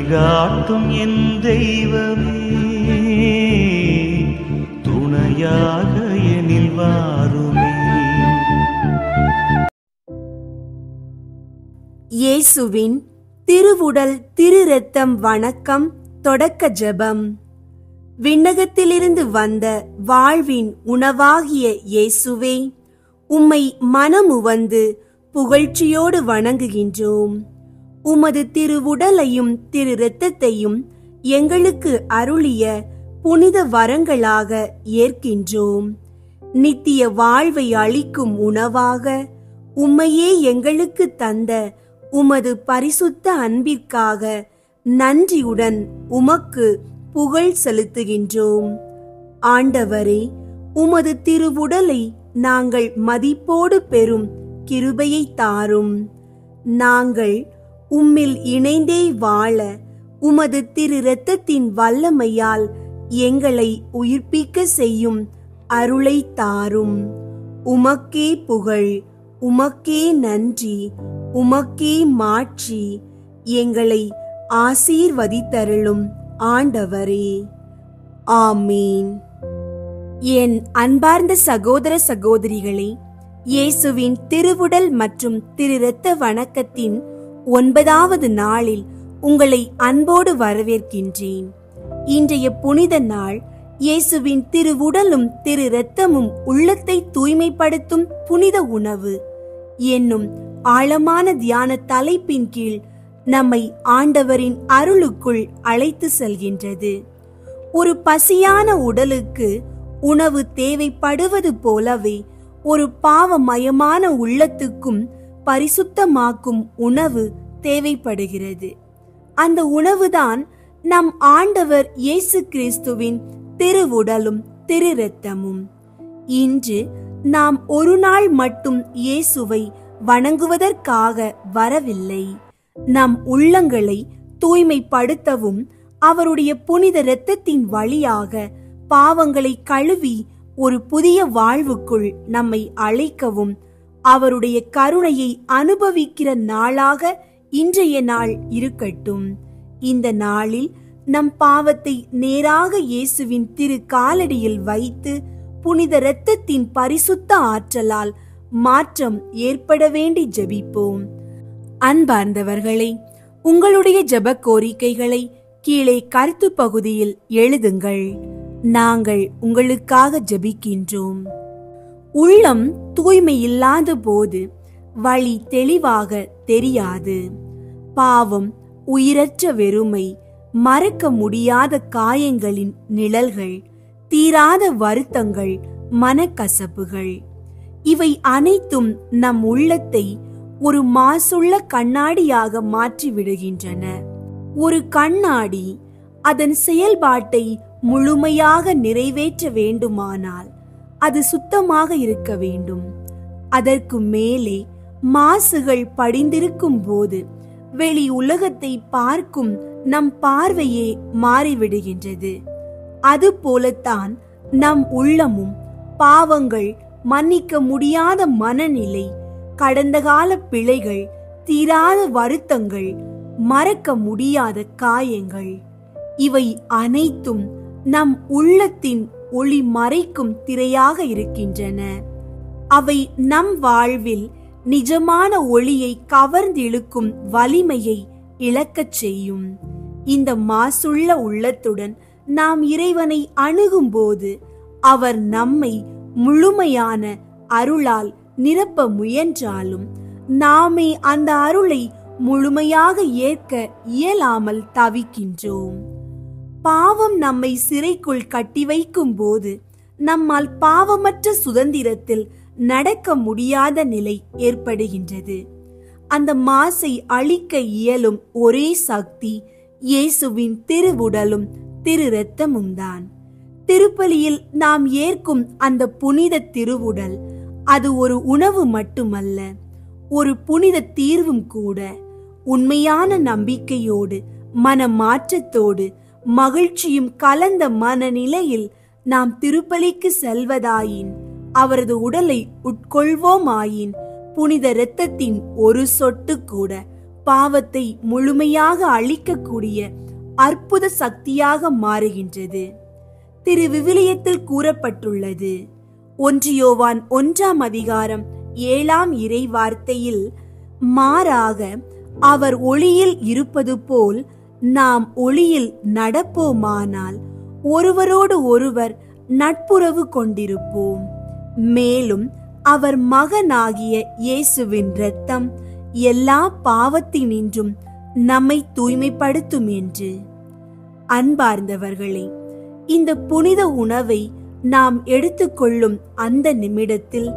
வழிகாட்டும் என் தெய்வமே, துணையாக எனில் வாருமே. இயேசுவின் திருவுடல் திரு இரத்தம் வணக்கம். தொடக்க ஜெபம். விண்ணகத்திலிருந்து வந்த வாழ்வின் உணவாகிய இயேசுவே, உம்மை மனமுவந்து புகழ்ச்சியோடு வணங்குகின்றோம். உமது திருவுடலையும் திரு இரத்தத்தையும் எங்களுக்கு அருளிய புனித வரங்களாக ஏற்கின்றோம். நித்திய வாழ்வை அளிக்கும் உணவாக உம்மையே எங்களுக்கு தந்த உமது பரிசுத்த அன்பிற்காக நன்றியுடன் உமக்கு புகழ் செலுத்துகின்றோம். ஆண்டவரே, உமது திருவுடலை நாங்கள் மதிப்போடு பெறும் கிருபையை தாரும். நாங்கள் உம்மில் இணைந்தே வாழ உமது திரு இரத்தத்தின் வல்லமையால் எங்களை உயிர்ப்பிக்க செய்யும் அருளை தாரும். உமக்கே புகழ், உமக்கே நன்றி, உமக்கே மாட்சி. எங்களை ஆசீர்வதித்தருளும் ஆண்டவரே. ஆமீன். என் அன்பார்ந்த சகோதர சகோதரிகளே, இயேசுவின் திருவுடல் மற்றும் திரு இரத்த வணக்கத்தின் 9வது நாளில் உங்களை அன்போடு வரவேற்கின்றேன். இன்றைய புனித நாள் இயேசுவின் திருவுடலும் திரு இரத்தமும் உள்ளத்தை தூய்மைப்படுத்தும் புனித உணவு என்னும் ஆழமான தியான தலைப்பின் கீழ் நம்மை ஆண்டவரின் அருளுக்குள் அழைத்து செல்கின்றது. ஒரு பசியான உடலுக்கு உணவு தேவைப்படுவது போலவே ஒரு பாவமயமான உள்ளத்துக்கும் பரிசுத்தமாக்கும் உணவு தேவைப்படுகிறது. அந்த உணவுதான் நம் ஆண்டவர் இயேசு கிறிஸ்துவின் திருவுடலும் திரு இரத்தமும். இன்று நாம் ஒரு நாள் மட்டும் இயேசுவை வணங்குவதற்காக வரவில்லை. நம் உள்ளங்களை தூய்மைப்படுத்தவும் அவருடைய புனித இரத்தத்தின் வழியாக பாவங்களை கழுவி ஒரு புதிய வாழ்வுக்குள் நம்மை அழைக்கவும் அவருடைய கருணையை அனுபவிக்கிற நாளாக இன்றைய நாள் இருக்கட்டும். இந்த நாளில் நம் பாவத்தை நேராக இயேசுவின் திரு காலடியில் வைத்து புனித இரத்தத்தின் பரிசுத்த ஆற்றலால் மாற்றம் ஏற்பட வேண்டி ஜெபிப்போம். அன்பார்ந்தவர்களே, உங்களுடைய ஜெப கோரிக்கைகளை கீழே கருத்து பகுதியில் எழுதுங்கள். நாங்கள் உங்களுக்காக ஜெபிக்கின்றோம். உள்ளம் தூய்மை இல்லாத போது வழி தெளிவாக தெரியாது. பாவம், உயிரற்ற வெறுமை, மறக்க முடியாத காயங்களின் நிழல்கள், தீராத வருத்தங்கள், மனக்கசப்புகள், இவை அனைத்தும் நம் உள்ளத்தை ஒரு மாசுள்ள கண்ணாடியாக மாற்றி விடுகின்றன. ஒரு கண்ணாடி அதன் செயல்பாட்டை முழுமையாக நிறைவேற்ற வேண்டுமானால் அது சுத்தமாக இருக்க வேண்டும். அதற்கு மேலே மாசுகள் படிந்திருக்கும் போது வெளி உலகத்தை பார்க்கும் நம் பார்வையே மாறிவிடுகின்றது. அதுபோலத்தான் நம் உள்ளமும் பாவங்கள், மன்னிக்க முடியாத மனநிலை, கடந்த கால பிழைகள், தீராத வருத்தங்கள், மறக்க முடியாத காயங்கள், இவை அனைத்தும் நம் உள்ளத்தின் ஒளி மறைக்கும் திரையாக இருக்கின்றன. அவை நம் வாழ்வில் நிஜமான ஒளியை கவர்ந்திழுக்கும் வலிமையை இழக்கச் செய்யும். இந்த மாசுள்ள உள்ளத்துடன் நாம் இறைவனை அணுகும் போது அவர் நம்மை முழுமையான அருளால் நிரப்ப முயன்றாலும் நாமே அந்த அருளை முழுமையாக ஏற்க இயலாமல் தவிக்கின்றோம். பாவம் நம்மை சிறைக்குள் கட்டி வைக்கும் போது நம்மால் பாவமற்ற சுதந்திரத்தில் நடக்க முடியாத நிலை ஏற்படுகின்றது. அந்த மாசை அழிக்க இயலும் ஒரே சக்தி இயேசுவின் திருவுடலும் திரு இரத்தமும் தான். திருப்பலியில் நாம் ஏற்கும் அந்த புனித திருவுடல் அது ஒரு உணவு மட்டுமல்ல, ஒரு புனித தீர்வும் கூட. உண்மையான நம்பிக்கையோடு, மன மாற்றத்தோடு, மகிழ்ச்சியும் கலந்த மனநிலையில் நாம் திருப்பலிக்கு செல்வதாயின், அவரது உடலை உட்கொள்வோமாயின், புனித இரத்தத்தின் ஒரு சொட்டு கூட பாவத்தை முழுமையாக அழிக்கக்கூடிய அற்புத சக்தியாக மாறுகின்றது. திருவிவிலியத்தில் கூறப்பட்டுள்ளது. 1 யோவான் 1:7 இறை வார்த்தையில், மாறாக அவர் ஒளியில் இருப்பது போல் நாம் ஒளியில் நடப்போமானால் ஒருவரோடு ஒருவர் நட்புறவு கொண்டிருப்போம். மேலும் அவர் மகனாகிய இயேசுவின் இரத்தம் எல்லா பாவத்தினின்றும் நம்மை தூய்மைப்படுத்தும் என்று. அன்பார்ந்தவர்களே, இந்த புனித உணவை நாம் எடுத்துக்கொள்ளும் அந்த நிமிடத்தில்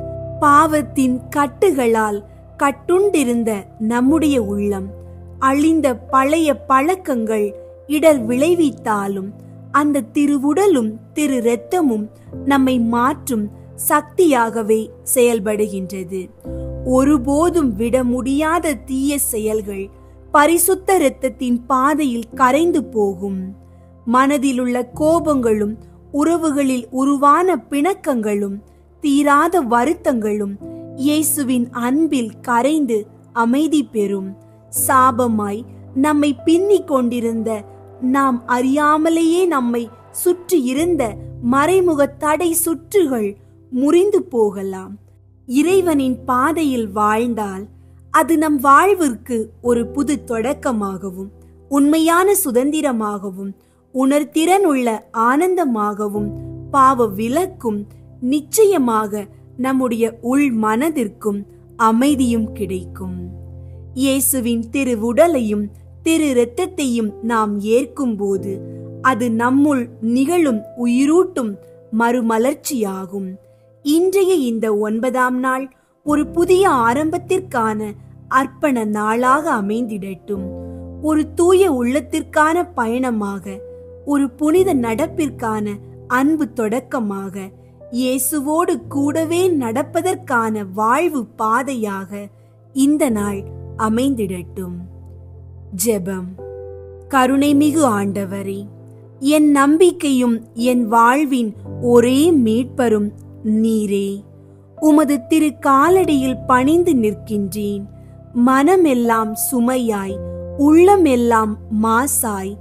பாவத்தின் கட்டுகளால் கட்டுண்டிருந்த நம்முடைய உள்ளம், அழிந்த பழைய பழக்கங்கள் இடர் விளைவித்தாலும் அந்த திருவுடலும் திரு இரத்தமும் நம்மை மாற்றும் சக்தியாகவே செயல்படுகின்றது. ஒருபோதும் விட முடியாத தீய செயல்கள் பரிசுத்த இரத்தத்தின் பாதையில் கரைந்து போகும். மனதிலுள்ள கோபங்களும் உறவுகளில் உருவான பிணக்கங்களும் தீராத வருத்தங்களும் இயேசுவின் அன்பில் கரைந்து அமைதி பெறும். சாபமாய் நம்மை பின்னிக் கொண்டிருந்த, நாம் அறியாமலேயே நம்மை சுற்றி இருந்த மறைமுக தடை சுற்றுகள் முறிந்து போகலாம். இறைவனின் பாதையில் வாழ்ந்தால் அது நம் வாழ்விற்கு ஒரு புது தொடக்கமாகவும் உண்மையான சுதந்திரமாகவும் உணர்திறனுள்ள ஆனந்தமாகவும் பாவ விலக்கும் நிச்சயமாக நம்முடைய உள் மனதிற்கும் அமைதியும் கிடைக்கும். இயேசுவின் திரு உடலையும் திரு இரத்தத்தையும் நாம் ஏற்கும் போது அது நம்முள் நிகழும் உயிரூட்டும் மறுமலர்ச்சியாகும். இன்றைய இந்த 9ஆம் நாள் ஒரு புதிய ஆரம்பத்திற்கான அர்ப்பண நாளாக அமைந்திடட்டும். ஒரு தூய உள்ளத்திற்கான பயணமாக, ஒரு புனித நடப்பிற்கான அன்பு தொடக்கமாக, இயேசுவோடு கூடவே நடப்பதற்கான வாழ்வு பாதையாக இந்த நாள் அமைந்திடட்டும். ஜெபம். கருணைமிகு ஆண்டவரே, என் நம்பிக்கையும் என் வாழ்வின் ஒரே மீட்பரும் நீரே. உமது திரு காலடியில் பணிந்து நிற்கின்றேன். மனமெல்லாம் சுமையாய், உள்ளமெல்லாம் மாசாய்,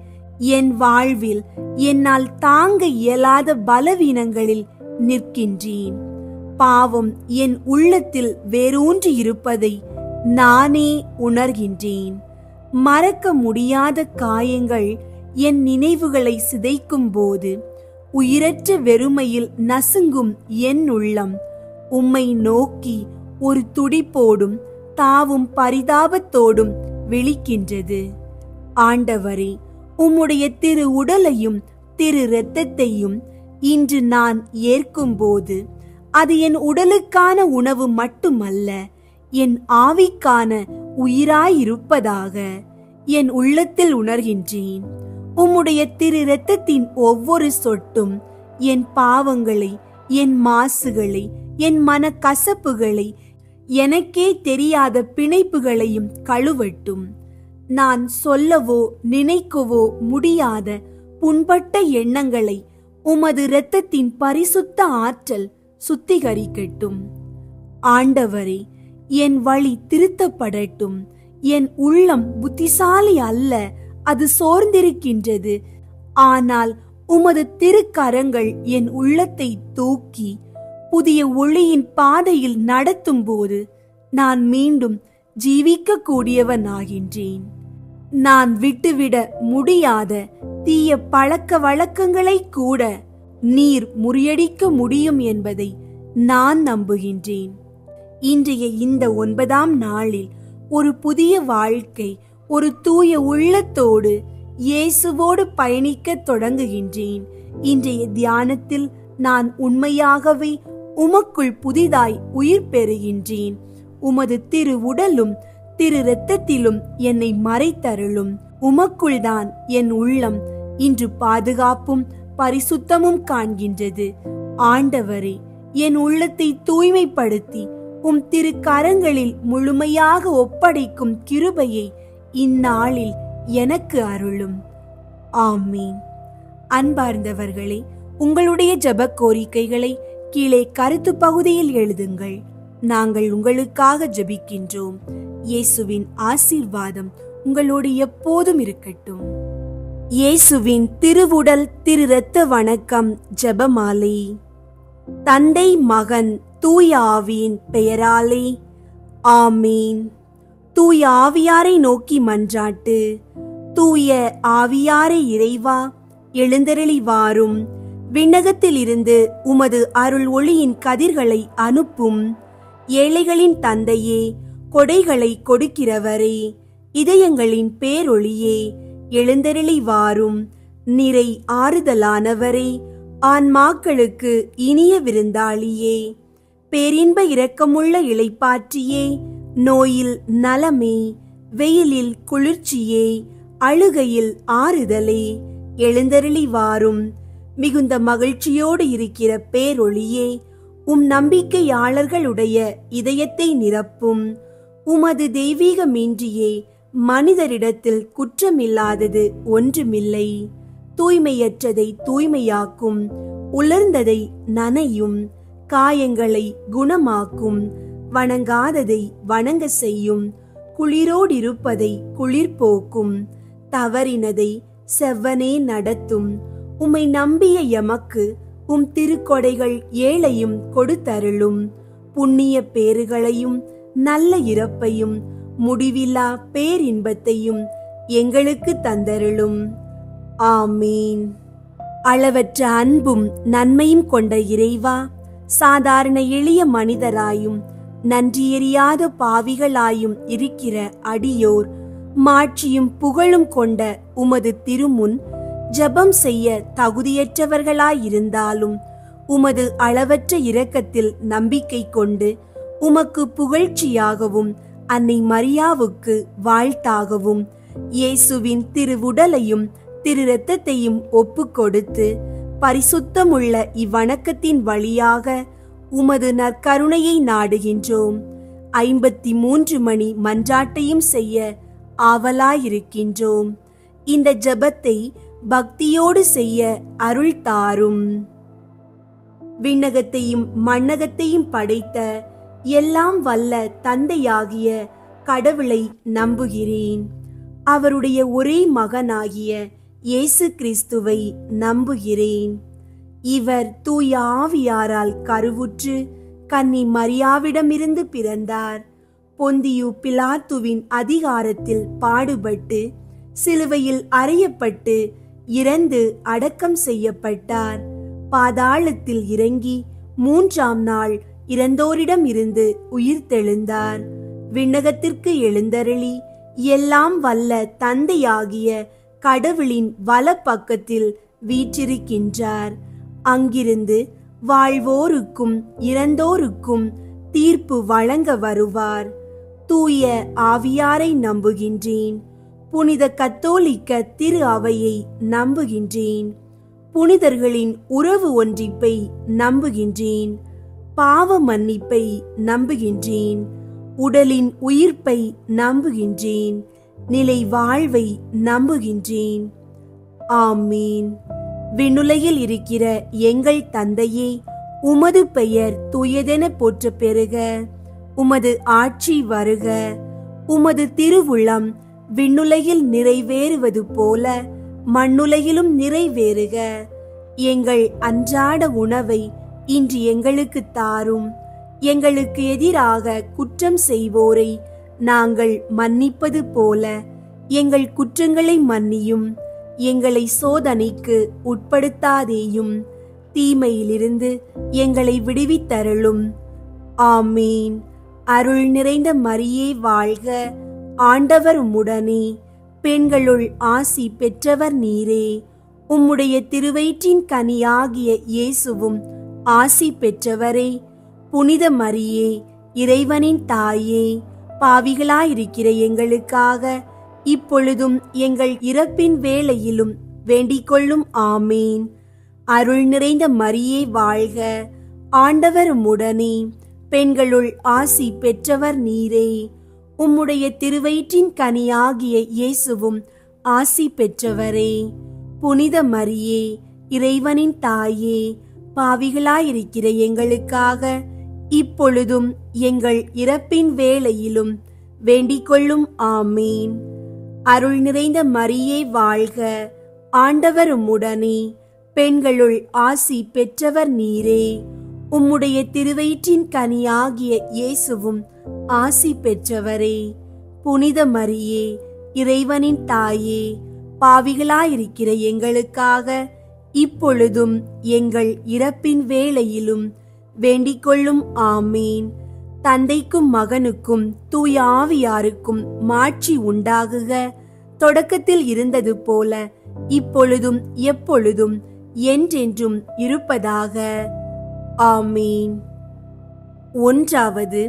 என் வாழ்வில் என்னால் தாங்க இயலாத பலவீனங்களில் நிற்கின்றேன். பாவம் என் உள்ளத்தில் வேரூன்றி இருப்பதை நானே உணர்கின்றேன். மறக்க முடியாத காயங்கள் என் நினைவுகளை சிதைக்கும் போது உயிரற்ற வெறுமையில் நசுங்கும் என் உள்ளம் உம்மை நோக்கி ஒரு துடிப்போடும் தாவும் பரிதாபத்தோடும் விழிக்கின்றது. ஆண்டவரே, உம்முடைய திரு உடலையும் திரு இரத்தத்தையும் இன்று நான் ஏற்கும்போது அது என் உடலுக்கான உணவு மட்டுமல்ல, என் ஆவிக்கான உயிராயிருப்பதாக என் உள்ளத்தில் உணர்கின்றேன். உம்முடைய திரு இரத்தத்தின் ஒவ்வொரு சொட்டும் என் பாவங்களை, என் மாசுகளை, என் மன கசப்புகளை, எனக்கே தெரியாத பிணைப்புகளையும் கழுவட்டும். நான் சொல்லவோ நினைக்கவோ முடியாத புண்பட்ட எண்ணங்களை உமது இரத்தத்தின் பரிசுத்த ஆற்றல் சுத்திகரிக்கட்டும். ஆண்டவரே, என் வழி திருத்தப்படட்டும். என் உள்ளம் புத்திசாலி அல்ல, அது சோர்ந்திருக்கின்றது. ஆனால் உமது திருக்கரங்கள் என் உள்ளத்தை தூக்கி புதிய ஒளியின் பாதையில் நடத்தும் போது நான் மீண்டும் ஜீவிக்க கூடியவனாகின்றேன். நான் விட்டுவிட முடியாத தீய பழக்க வழக்கங்களை கூட நீர் முறியடிக்க முடியும் என்பதை நான் நம்புகின்றேன். இன்றைய இந்த 9ஆம் நாளில் ஒரு புதிய வாழ்க்கை, ஒரு தூய உள்ளத்தோடு இயேசுவோடு பயணிக்க தொடங்குகின்றேன். இன்றைய தியானத்தில் நான் உண்மையாகவே உமக்குள் புதிதாய் உயிர் பெறுகின்றேன். உமது திரு உடலும் திரு இரத்தத்திலும் என்னை மறைத்தருளும். உமக்குள் தான் என் உள்ளம் இன்று பாதுகாப்பும் பரிசுத்தமும் காண்கின்றது. ஆண்டவரே, என் உள்ளத்தை தூய்மைப்படுத்தி உம் திரு கரங்களில் முழுமையாக ஒப்படைக்கும் கிருபையை இந்நாளில் எனக்கு அருளும். ஆமீன். அன்பார்ந்தவர்களே, உங்களுடைய ஜெப கோரிக்கைகளை கீழே கருத்து பகுதியில் எழுதுங்கள். நாங்கள் உங்களுக்காக ஜெபிக்கின்றோம். இயேசுவின் ஆசீர்வாதம் உங்களோடு எப்போதும் இருக்கட்டும். இயேசுவின் திருவுடல் திரு இரத்த வணக்கம் ஜெபமாலை. தந்தை மகன் தூய ஆவியின் பெயராலே ஆமீன். தூய ஆவியாரை நோக்கி மன்றாட்டு. தூய ஆவியாரை இறைவா, எழுந்தருளி வாரும். விண்ணகத்தில் இருந்து உமது அருள் ஒளியின் கதிர்களை அனுப்பும். ஏழைகளின் தந்தையே, கொடைகளை கொடுக்கிறவரே, இதயங்களின் பேரொளியே, எழுந்தருளி வாரும். நிறை ஆறுதலானவரே, ஆன்மாக்களுக்கு இனிய விருந்தாளியே, பேரின்ப இரக்கமுள்ள இளைப்பாற்றியே, நோயில் நலமே, வெயிலில் குளிர்ச்சியே, அழுகையில் ஆறுதலே, எழுந்தருளி வாரும். மிகுந்த மகிழ்ச்சியோடு இருக்கிற பேரொளியே, நம்பிக்கையாளர்களுடைய இதயத்தை நிரப்பும். உமது தெய்வீக மீன்றியே மனிதரிடத்தில் குற்றமில்லாதது ஒன்றுமில்லை. தூய்மையற்றதை தூய்மையாக்கும், உலர்ந்ததை நனையும், காயங்களை குணமாக்கும், வணங்காததை வணங்க செய்யும், குளிரோடிருப்பதை குளிர்போக்கும், தவறினதை செவ்வனே நடத்தும். உம்மை நம்பிய எமக்கு திருக்கொடைகள் ஏழையும் கொடுத்தருளும். புண்ணிய பேறுகளையும் நல்ல இறப்பையும் முடிவில்லா பேரின்பத்தையும் எங்களுக்கு தந்தருளும். ஆமீன். அளவற்ற அன்பும் நன்மையும் கொண்ட இறைவா, சாதாரண எளிய மனிதராயும் நன்றியறியாத பாவிகளாயும் இருக்கிற அடியோர் மாட்சியும் புகழும் கொண்ட உமது திருமுன் ஜெபம் செய்ய தகுதியற்றவர்களாயிருந்தாலும் உமது அளவற்ற இரக்கத்தில் நம்பிக்கை கொண்டு உமக்கு புகழ்ச்சியாகவும் அன்னை மரியாவுக்கு வாழ்த்தாகவும் இயேசுவின் திருவுடலையும் திரு இரத்தத்தையும் ஒப்பு கொடுத்து பரிசுத்தமுள்ள இவ்வணக்கத்தின் வழியாக உமது நற்கருணையை நாடுகின்றோம். 53 மணி மன்றாட்டையும் செய்ய ஆவலாயிருக்கின்றோம். இந்த ஜெபத்தை பக்தியோடு செய்ய அருள் தாரும். விண்ணகத்தையும் மண்ணகத்தையும் படைத்த எல்லாம் வல்ல தந்தையாகிய கடவுளை நம்புகிறேன். அவருடைய ஒரே மகனாகிய இயேசு கிறிஸ்துவை நம்புகிறேன். இவர் தூய ஆவியாரால் கருவுற்று கன்னி மரியாவிடமிருந்து பிறந்தார். பொந்தியு பிலாத்துவின் அதிகாரத்தில் பாடுபட்டு சிலுவையில் அறையப்பட்டு இறந்து அடக்கம் செய்யப்பட்டார். பாதாளத்தில் இறங்கி 3ஆம் நாள் இறந்தோரிடம் இருந்து உயிர்த்தெழுந்தார். விண்ணகத்திற்கு எழுந்தருளி எல்லாம் வல்ல தந்தையாகிய கடவுளின் வலப்பக்கத்தில் வீற்றிருக்கின்றார். அங்கிருந்து வாழ்வோருக்கும் இறந்தோருக்கும் தீர்ப்பு வழங்க வருவார். தூய ஆவியாரை நம்புகின்றேன். புனித கத்தோலிக்க திரு அவையை நம்புகின்றேன். புனிதர்களின் உறவு ஒன்றிப்பை நம்புகின்றேன். பாவ மன்னிப்பை நம்புகின்றேன். உடலின் உயிர்ப்பை நம்புகின்றேன். நிலை வாழ்வை நம்புகின்றேன். ஆமீன். விண்ணுலகில் இருக்கிற எங்கள் தந்தையே, உமது பெயர் தூயதென போற்ற பெறுக. உமது ஆட்சி வருக. உமது திருவுளம் விண்ணுலகில் நிறைவேறுவது போல மண்ணுலகிலும் நிறைவேறுக. எங்கள் அன்றாட உணவை இன்று எங்களுக்கு தாரும். எங்களுக்கு எதிராக குற்றம் செய்வோரை நாங்கள் மன்னிப்பது போல எங்கள் குற்றங்களை மன்னியும். எங்களை சோதனைக்கு உட்படுத்தாதேயும், தீமையிலிருந்து எங்களை விடுவித்தருளும். ஆமீன். அருள் நிறைந்த மரியே வாழ்க. ஆண்டவர் உம்முடனே, பெண்களுள் ஆசி பெற்றவர் நீரே. உம்முடைய திருவயிற்றின் கனியாகிய இயேசுவும் ஆசி பெற்றவரே. புனித மரியே, இறைவனின் தாயே, பாவிகளாயிருக்கிற எங்களுக்காக இப்பொழுதும் எங்கள் இறப்பின் வேளையிலும் வேண்டிக் கொள்ளும். ஆமீன். அருள் நிறைந்த மரியே வாழ்க. ஆண்டவர் உம்முடனே, பெண்களுள் ஆசி பெற்றவர் நீரே. உம்முடைய திருவயிற்றின் கனியாகிய இயேசுவும் ஆசி பெற்றவரே. புனித மரியே, இறைவனின் தாயே, பாவிகளாயிருக்கிற எங்களுக்காக இப்பொழுதும் எங்கள் இறப்பின் வேளையிலும் வேண்டிக்கொள்ளும். ஆமீன். அருள் நிறைந்த மரியே வாழ்க, ஆண்டவர் உம்முடனே, பெண்களுள் ஆசி பெற்றவர் நீரே. உம்முடைய திருவயிற்றின் கனியாகிய இயேசுவும் ஆசி பெற்றவரே. புனித மரியே, இறைவனின் தாயே, பாவிகளாயிருக்கிற எங்களுக்காக இப்பொழுதும் எங்கள் இறப்பின் வேளையிலும் வேண்டிக்கொள்ளும். ஆமீன். தந்தைக்கும் மகனுக்கும் தூய ஆவியாருக்கும் மாட்சி உண்டாகுக, தொடக்கத்தில் இருந்தது போல இப்பொழுதும் எப்பொழுதும் என்றென்றும் இருப்பதாக. ஆமீன். ஒன்றாவது,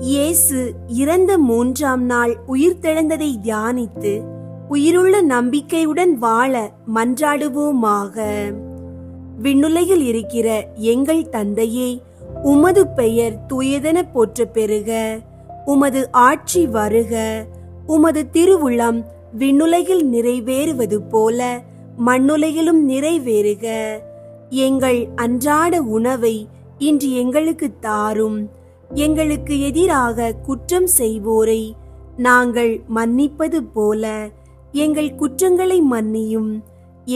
இயேசு இறந்த 3ஆம் நாள் உயிர்த்தெழுந்ததை தியானித்து உயிருள்ள நம்பிக்கையுடன் வாழ மன்றாடுவோமாக. விண்ணுலகில் இருக்கிற எங்கள் தந்தையே, உமது பெயர் தூயதென போற்ற பெறுக. உமது ஆட்சி வருக. உமது திருவுளம் விண்ணுலகில் நிறைவேறுவது போல மண்ணுலகிலும் நிறைவேறுக. எங்கள் அன்றாட உணவை இன்று எங்களுக்கு தாரும். எங்களுக்கு எதிராக குற்றம் செய்வோரை நாங்கள் மன்னிப்பது போல எங்கள் குற்றங்களை மன்னியும்.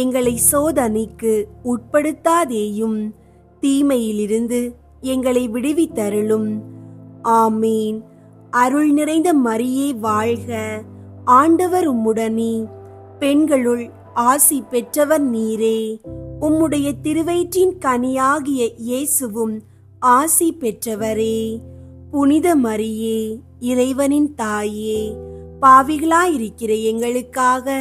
எங்களை சோதனைக்கு உட்படுத்தாதேயும், தீமையிலிருந்து எங்களை விடுவித்தருளும். ஆமீன். அருள் நிறைந்த மரியே வாழ்க, ஆண்டவர் உம்முடனே, பெண்களுள் ஆசி பெற்றவர் நீரே. உம்முடைய திருவயிற்றின் கனியாகிய இயேசுவும் ஆசி பெற்றவரே. புனித மரியே, இறைவனின் தாயே, பாவிகளாயிருக்கிற எங்களுக்காக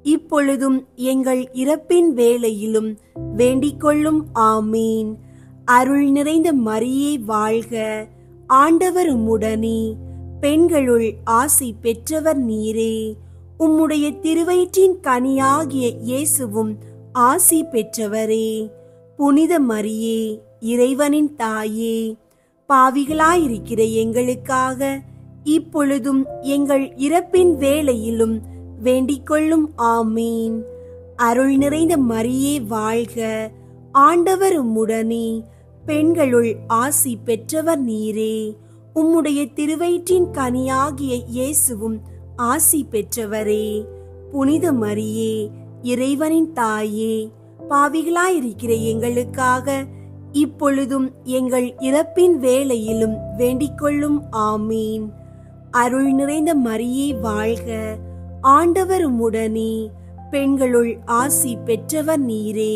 இப்பொழுதும் எங்கள் இறப்பின் வேளையிலும் வேண்டிக்கொள்ளும். ஆமீன். அருள் நிறைந்த மரியே வாழ்க, ஆண்டவர் உம்முடனே, பெண்களுள் ஆசி பெற்றவர் நீரே. உம்முடைய திருவயிற்றின் கனியாகிய இயேசுவும் ஆசி பெற்றவரே. புனித மரியே, இறைவனின் தாயே, பாவிகளாயிருக்கிற எங்களுக்காக இப்பொழுதும் எங்கள் இறப்பின் வேளையிலும் வேண்டிக்கொள்ளும். ஆமீன். அருள் நிறைந்த மரியே வாழ்க, ஆண்டவர் உம்முடனே, பெண்களுள் ஆசி பெற்றவர் நீரே. உம்முடைய திருவயிற்றின் கனியாகிய இயேசுவும் ஆசி பெற்றவரே. புனித மரியே, இறைவனின் தாயே, பாவிகளாயிருக்கிற எங்களுக்காக இப்பொழுதும் எங்கள் இறப்பின் வேளையிலும் வேண்டிக்கொள்ளும். ஆமீன். அருள் நிறைந்த மரியே வாழ்க, ஆண்டவர் உம்முடனே, பெண்களுள் ஆசி பெற்றவர் நீரே.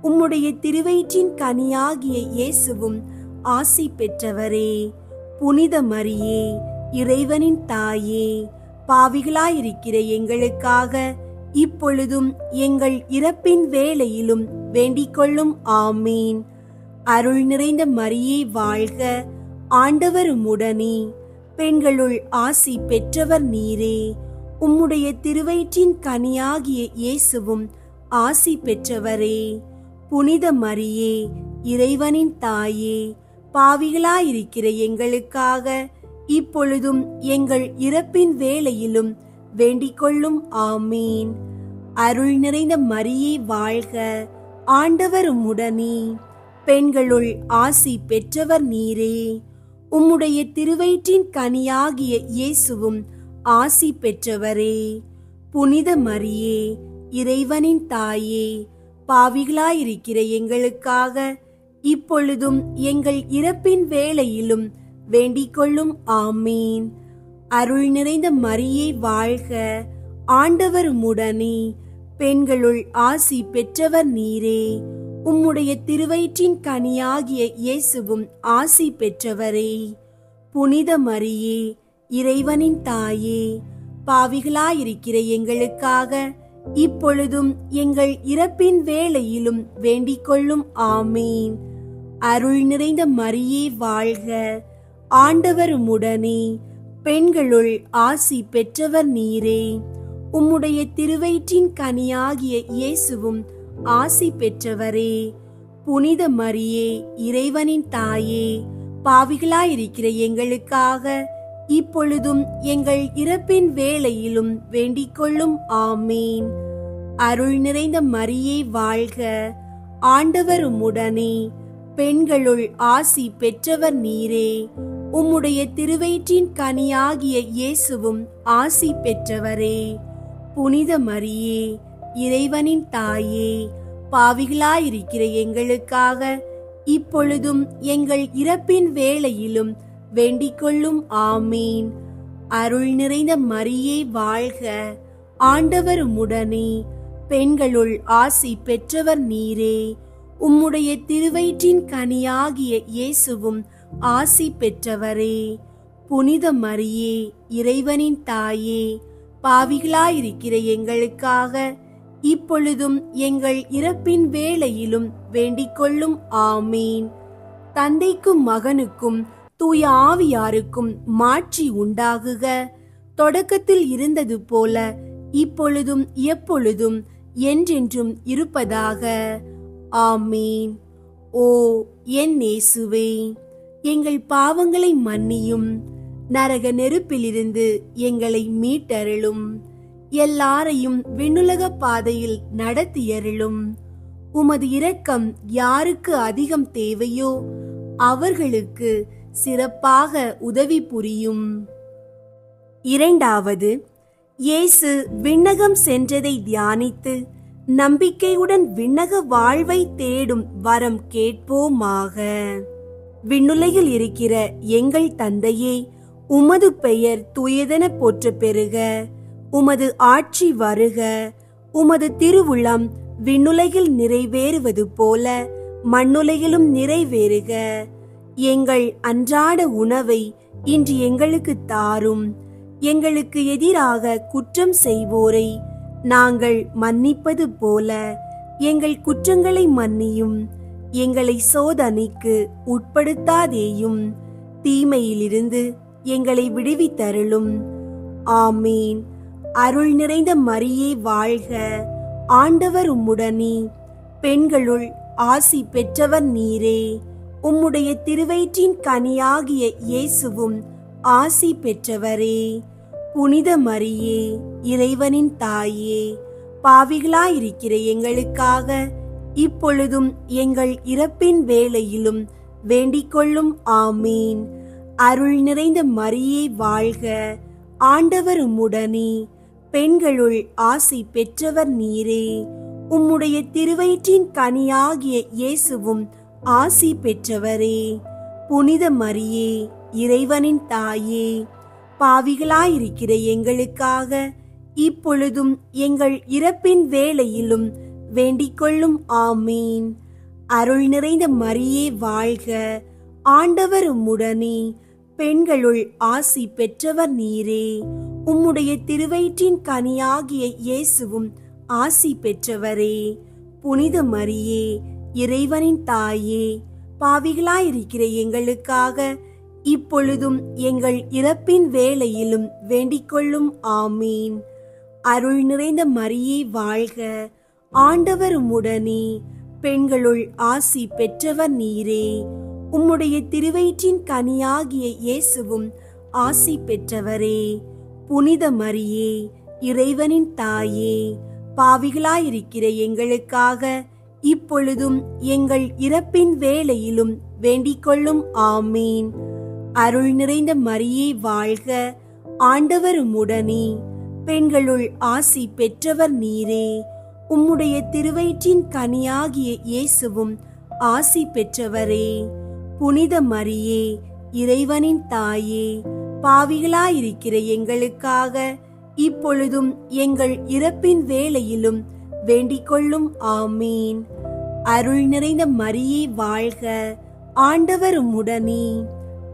உம்முடைய திருவயிற்றின் கனியாகிய இயேசுவும் ஆசி பெற்றவரே. புனித மரியே, இறைவனின் தாயே, பாவிகளாயிருக்கிற எங்களுக்காக இப்பொழுதும் எங்கள் இறப்பின் வேளையிலும் வேண்டிக்கொள்ளும். ஆமீன். அருள் நிறைந்த மரியே வாழ்க, ஆண்டவர் உம்முடனே, பெண்களுள் ஆசி பெற்றவர் நீரே. உம்முடைய திருவயிற்றின் கனியாகிய இயேசுவும் ஆசி பெற்றவரே. புனித மரியே, இறைவனின் தாயே, பாவிகளாயிருக்கிற எங்களுக்காக இப்பொழுதும் எங்கள் இறப்பின் வேளையிலும் வேண்டிக்கொள்ளும். ஆமீன். அருள் நிறைந்த மரியே வாழ்க, ஆண்டவர் உம்முடனே, பெண்களுள் ஆசி பெற்றவர் நீரே. உம்முடைய திருவயிற்றின் கனியாகிய இயேசுவும் ஆசி பெற்றவரே. புனித மரியே, இறைவனின் தாயே, பாவிகளாயிருக்கிற எங்களுக்காக இப்பொழுதும் எங்கள் இறப்பின் வேளையிலும் வேண்டிக்கொள்ளும். ஆமீன். அருள் நிறைந்த மரியே வாழ்க, ஆண்டவர் உம்முடனே, பெண்களுள் ஆசி பெற்றவர் நீரே. உம்முடைய திருவயிற்றின் கனியாகிய இயேசுவும் ஆசி பெற்றவரே. புனித மரியே, இறைவனின் தாயே, பாவிகளாயிருக்கிற எங்களுக்காக இப்பொழுதும் எங்கள் இறப்பின் வேளையிலும் வேண்டிக்கொள்ளும். ஆமீன். அருள் நிறைந்த மரியே வாழ்க, ஆண்டவர் உம்முடனே, பெண்களுள் ஆசி பெற்றவர் நீரே. உம்முடைய திருவயிற்றின் கனியாகிய இயேசுவும் ஆசி பெற்றவரே. புனித மரியே, இறைவனின் தாயே, பாவிகளாயிருக்கிற எங்களுக்காக இப்பொழுதும் எங்கள் இறப்பின் வேளையிலும் வேண்டிக்கொள்ளும். ஆமீன். அருள் நிறைந்த மரியே வாழ்க, ஆண்டவர் உம்முடனே, பெண்களுள் ஆசி பெற்றவர் நீரே. உம்முடைய திருவயிற்றின் கனியாகிய இயேசுவும் ஆசி பெற்றவரே. புனித மரியே, இறைவனின் தாயே, பாவிகளாயிருக்கிற எங்களுக்காக இப்பொழுதும் எங்கள் இறப்பின் வேளையிலும் வேண்டிக்கொள்ளும். ஆமீன். அருள் நிறைந்த மரியே வாழ்க, ஆண்டவர் உம்முடனே, பெண்களுள் ஆசி பெற்றவர் நீரே. உம்முடைய திருவயிற்றின் கனியாகிய இயேசுவும் ஆசி பெற்றவரே. புனித மரியே, இறைவனின் தாயே, பாவிகளாயிருக்கிற எங்களுக்காக இப்பொழுதும் எங்கள் இறப்பின் வேளையிலும் வேண்டிக்கொள்ளும். ஆமீன். தந்தைக்கும் மகனுக்கும் தூய ஆவியாருக்கும் மாட்சி உண்டாகுக. தொடக்கத்தில் இருந்தது போல இப்பொழுதும் எப்பொழுதும் என்றென்றும் இருப்பதாக. ஆமீன். ஓ என் இயேசுவே, எங்கள் பாவங்களை மன்னியும், நரக நெருப்பிலிருந்து எங்களை மீட்டருளும், எல்லாரையும் விண்ணுலக பாதையில் நடத்தியருளும். உமது இரக்கம் யாருக்கு அதிகம் தேவையோ அவர்களுக்கு சிறப்பாக உதவி புரியும். இரண்டாவது, இயேசு விண்ணகம் சென்றதை தியானித்து நம்பிக்கையுடன் விண்ணக வாழ்வை தேடும் வரம் கேட்போமாக. விண்ணுலகில் இருக்கிற எங்கள் தந்தையே, உமது பெயர் தூயதென போற்ற பெறுக. உமது ஆட்சி வருக. உமது திருவுளம் விண்ணுலகில் நிறைவேறுவது போல மண்ணுலகிலும் நிறைவேறுக. எங்கள் அன்றாட உணவை இன்று எங்களுக்கு தாரும். எங்களுக்கு எதிராக குற்றம் செய்வோரை நாங்கள் மன்னிப்பது போல எங்கள் குற்றங்களை மன்னியும். எங்களை சோதனைக்கு உட்படுத்தாதேயும், தீமையிலிருந்து எங்களை விடுவித்தருளும். ஆமீன். அருள் நிறைந்த மரியே வாழ்க, ஆண்டவர் உம்முடனே, பெண்களுள் ஆசி பெற்றவர் நீரே. உம்முடைய திருவயிற்றின் கனியாகிய இயேசுவும் ஆசி பெற்றவரே. புனித மரியே, இறைவனின் தாயே, பாவிகளாயிருக்கிற எங்களுக்காக இப்பொழுதும் எங்கள் இறப்பின் வேளையிலும் வேண்டிக்கொள்ளும். ஆமீன். அருள் நிறைந்த மரியே வாழ்க, ஆண்டவர் உம்முடனே, பெண்களுள் ஆசி பெற்றவர் நீரே. உம்முடைய திருவயிற்றின் கனியாகிய இயேசுவும் ஆசி பெற்றவரே. புனித மரியே, இறைவனின் தாயே, பாவிகளாயிருக்கிற எங்களுக்காக இப்பொழுதும் எங்கள் இறப்பின் வேளையிலும் வேண்டிக்கொள்ளும். ஆமீன். அருள் நிறைந்த மரியே வாழ்க, ஆண்டவர் உம்முடனே, பெண்களுள் ஆசி பெற்றவர் நீரே. உம்முடைய திருவயிற்றின் கனியாகிய இயேசுவும் ஆசி பெற்றவரே. புனித மரியே, இறைவனின் தாயே, பாவிகளாயிருக்கிற எங்களுக்காக இப்பொழுதும் எங்கள் இறப்பின் வேளையிலும் வேண்டிக்கொள்ளும். ஆமீன். அருள் நிறைந்த மரியே வாழ்க, ஆண்டவர் உம்முடனே, பெண்களுள் ஆசி பெற்றவர் நீரே. உம்முடைய திருவயிற்றின் கனியாகிய இயேசுவும் ஆசி பெற்றவரே. புனித மரியே, இறைவனின் தாயே, பாவிகளாயிருக்கிற எங்களுக்காக இப்பொழுதும் எங்கள் இறப்பின் வேளையிலும் வேண்டிக்கொள்ளும். ஆமீன். அருள் நிறைந்த மரியே வாழ்க, ஆண்டவர் உம்முடனே, பெண்களுள் ஆசி பெற்றவர் நீரே. உம்முடைய திருவயிற்றின் கனியாகிய இயேசுவும் ஆசி பெற்றவரே. புனித மரியே, இறைவனின் தாயே, பாவிகளாயிருக்கிற எங்களுக்காக இப்பொழுதும் எங்கள் இறப்பின் வேளையிலும் வேண்டிக்கொள்ளும். ஆமீன். அருள் நிறைந்த மரியே வாழ்க, ஆண்டவர் உம்முடனே,